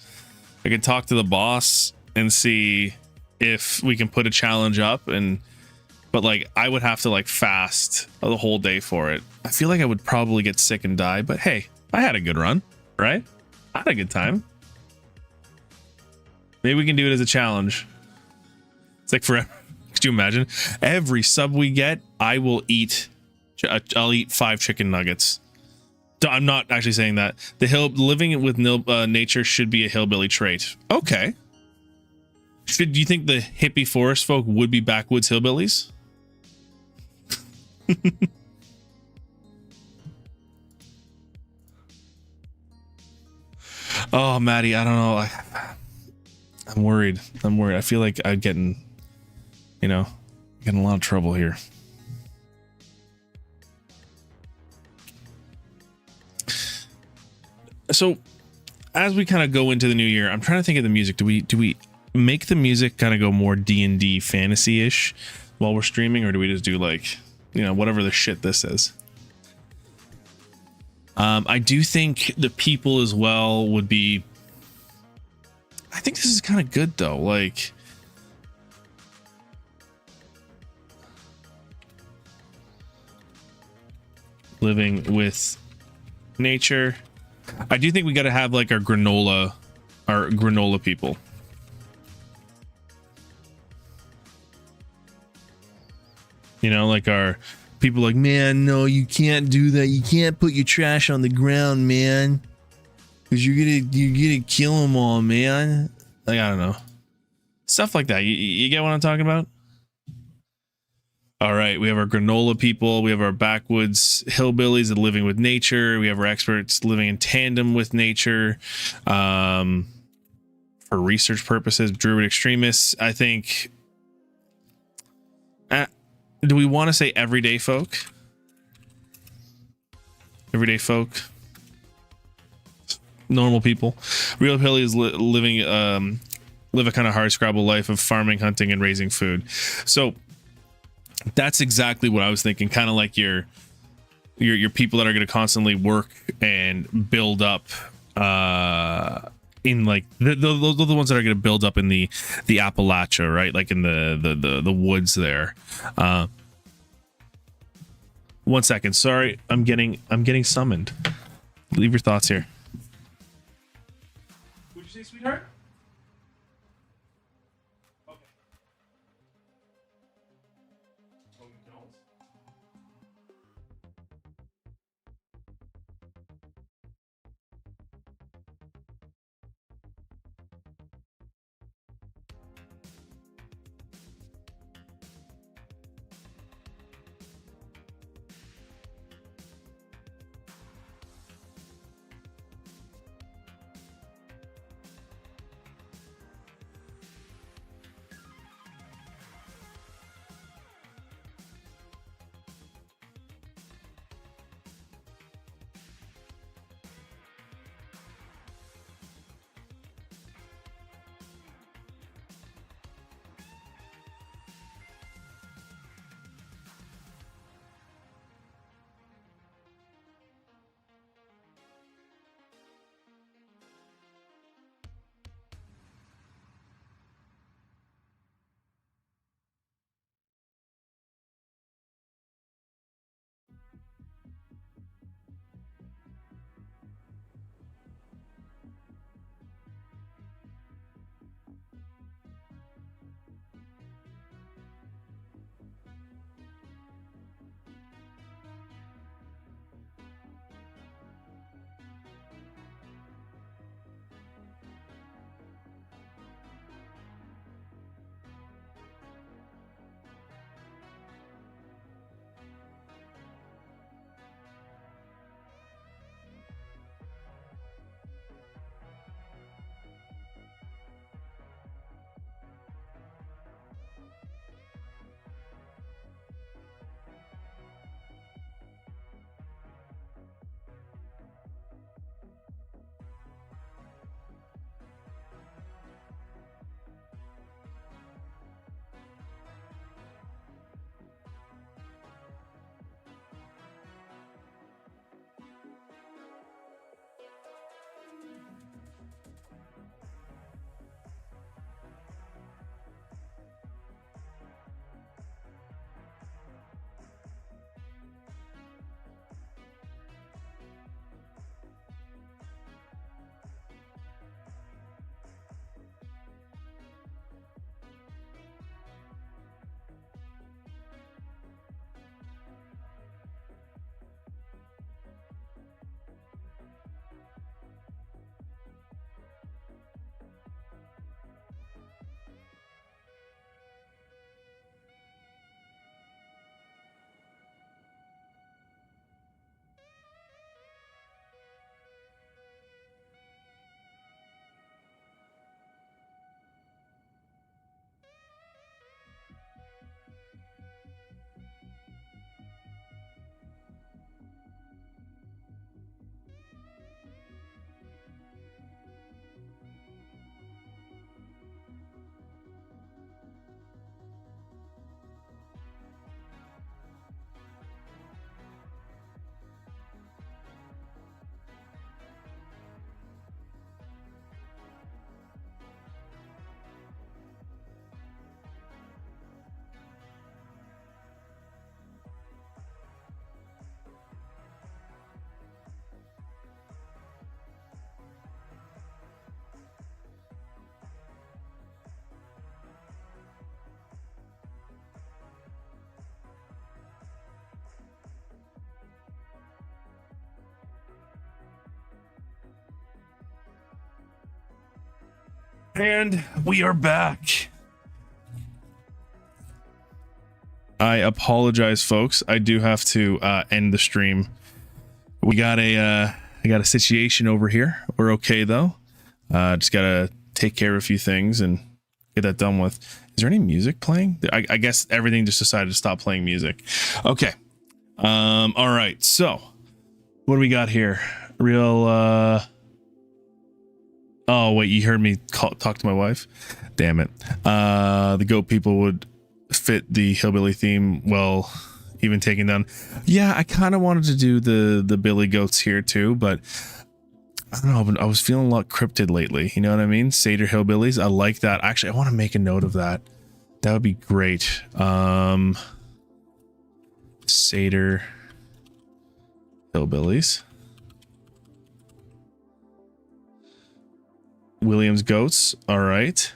Speaker 1: boss and see if we can put a challenge up, but like I would have to like fast the whole day for it. I feel like I would probably get sick and die, but hey, I had a good run, right? I had a good time. Maybe we can do it as a challenge. It's like forever. Could you imagine? Every sub we get, I'll eat 5 chicken nuggets. I'm not actually saying that. Living with nature should be a hillbilly trait. Okay. Do you think the hippie forest folk would be backwoods hillbillies? Oh, Maddie, I don't know. I'm worried. I feel like I'm getting a lot of trouble here. So as we kind of go into the new year, I'm trying to think of the music. Do we make the music kind of go more D&D fantasy-ish while we're streaming, or do we just do like, whatever the shit this is? I do think the people as well would be, I think this is kind of good though. Like, living with nature. I do think we got to have like our granola people. Like our people like, man, no, you can't do that. You can't put your trash on the ground, man. Cause you're gonna kill them all, man. Like, I don't know. Stuff like that. You get what I'm talking about? All right, we have our granola people, we have our backwoods hillbillies that are living with nature, we have our experts living in tandem with nature, for research purposes, druid extremists. I think, do we want to say everyday folk? Everyday folk, normal people. Real hillbillies live a kind of hard scrabble life of farming, hunting, and raising food. So that's exactly what I was thinking. Kind of like your people that are going to constantly work and build up in like those are the ones that are going to build up in the Appalachia, right? Like in the woods there. 1 second. Sorry, I'm getting summoned. Leave your thoughts here. What'd you say, sweetheart? And we are back. I apologize, folks. I do have to end the stream. We got I got a situation over here. We're okay though. Just gotta take care of a few things and get that done with. Is there any music playing? I guess everything just decided to stop playing music. Okay. All right. So what do we got here? Real oh wait, you heard me talk to my wife? Damn it. The goat people would fit the hillbilly theme well, even taking down. Yeah, I kind of wanted to do the billy goats here too, but I don't know, but I was feeling a lot cryptid lately, you know what I mean? Seder hillbillies, I like that. Actually, I want to make a note of that. That would be great. Seder hillbillies. Williams goats. All right.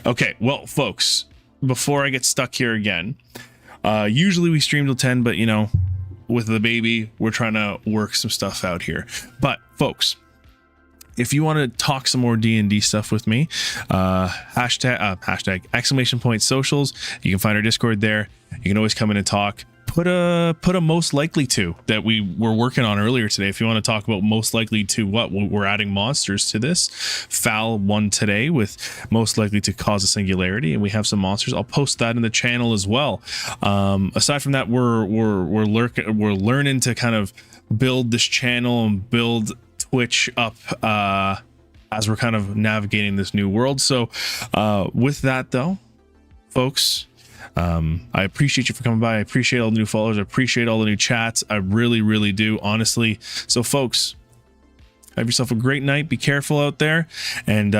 Speaker 1: Okay, well, folks, before I get stuck here again, usually we stream till 10, but you know, with the baby, we're trying to work some stuff out here. But folks, if you want to talk some more D&D stuff with me, hashtag exclamation point socials. You can find our Discord there. You can always come in and talk. Put a most likely to that we were working on earlier today. If you want to talk about most likely to what we're adding monsters to this. Fal won today with most likely to cause a singularity, and we have some monsters. I'll post that in the channel as well. Aside from that, we're learning to kind of build this channel and build Twitch up as we're kind of navigating this new world. So with that though, folks, I appreciate you for coming by. I appreciate all the new followers. I appreciate all the new chats. I really, really do, honestly. So folks, have yourself a great night. Be careful out there. And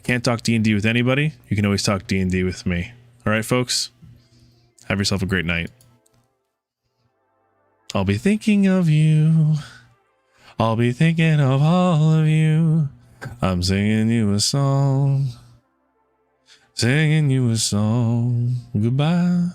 Speaker 1: can't talk D&D with anybody. You can always talk D&D with me. All right, folks, have yourself a great night. I'll be thinking of you. I'll be thinking of all of you. I'm singing you a song. Singing you a song. Goodbye.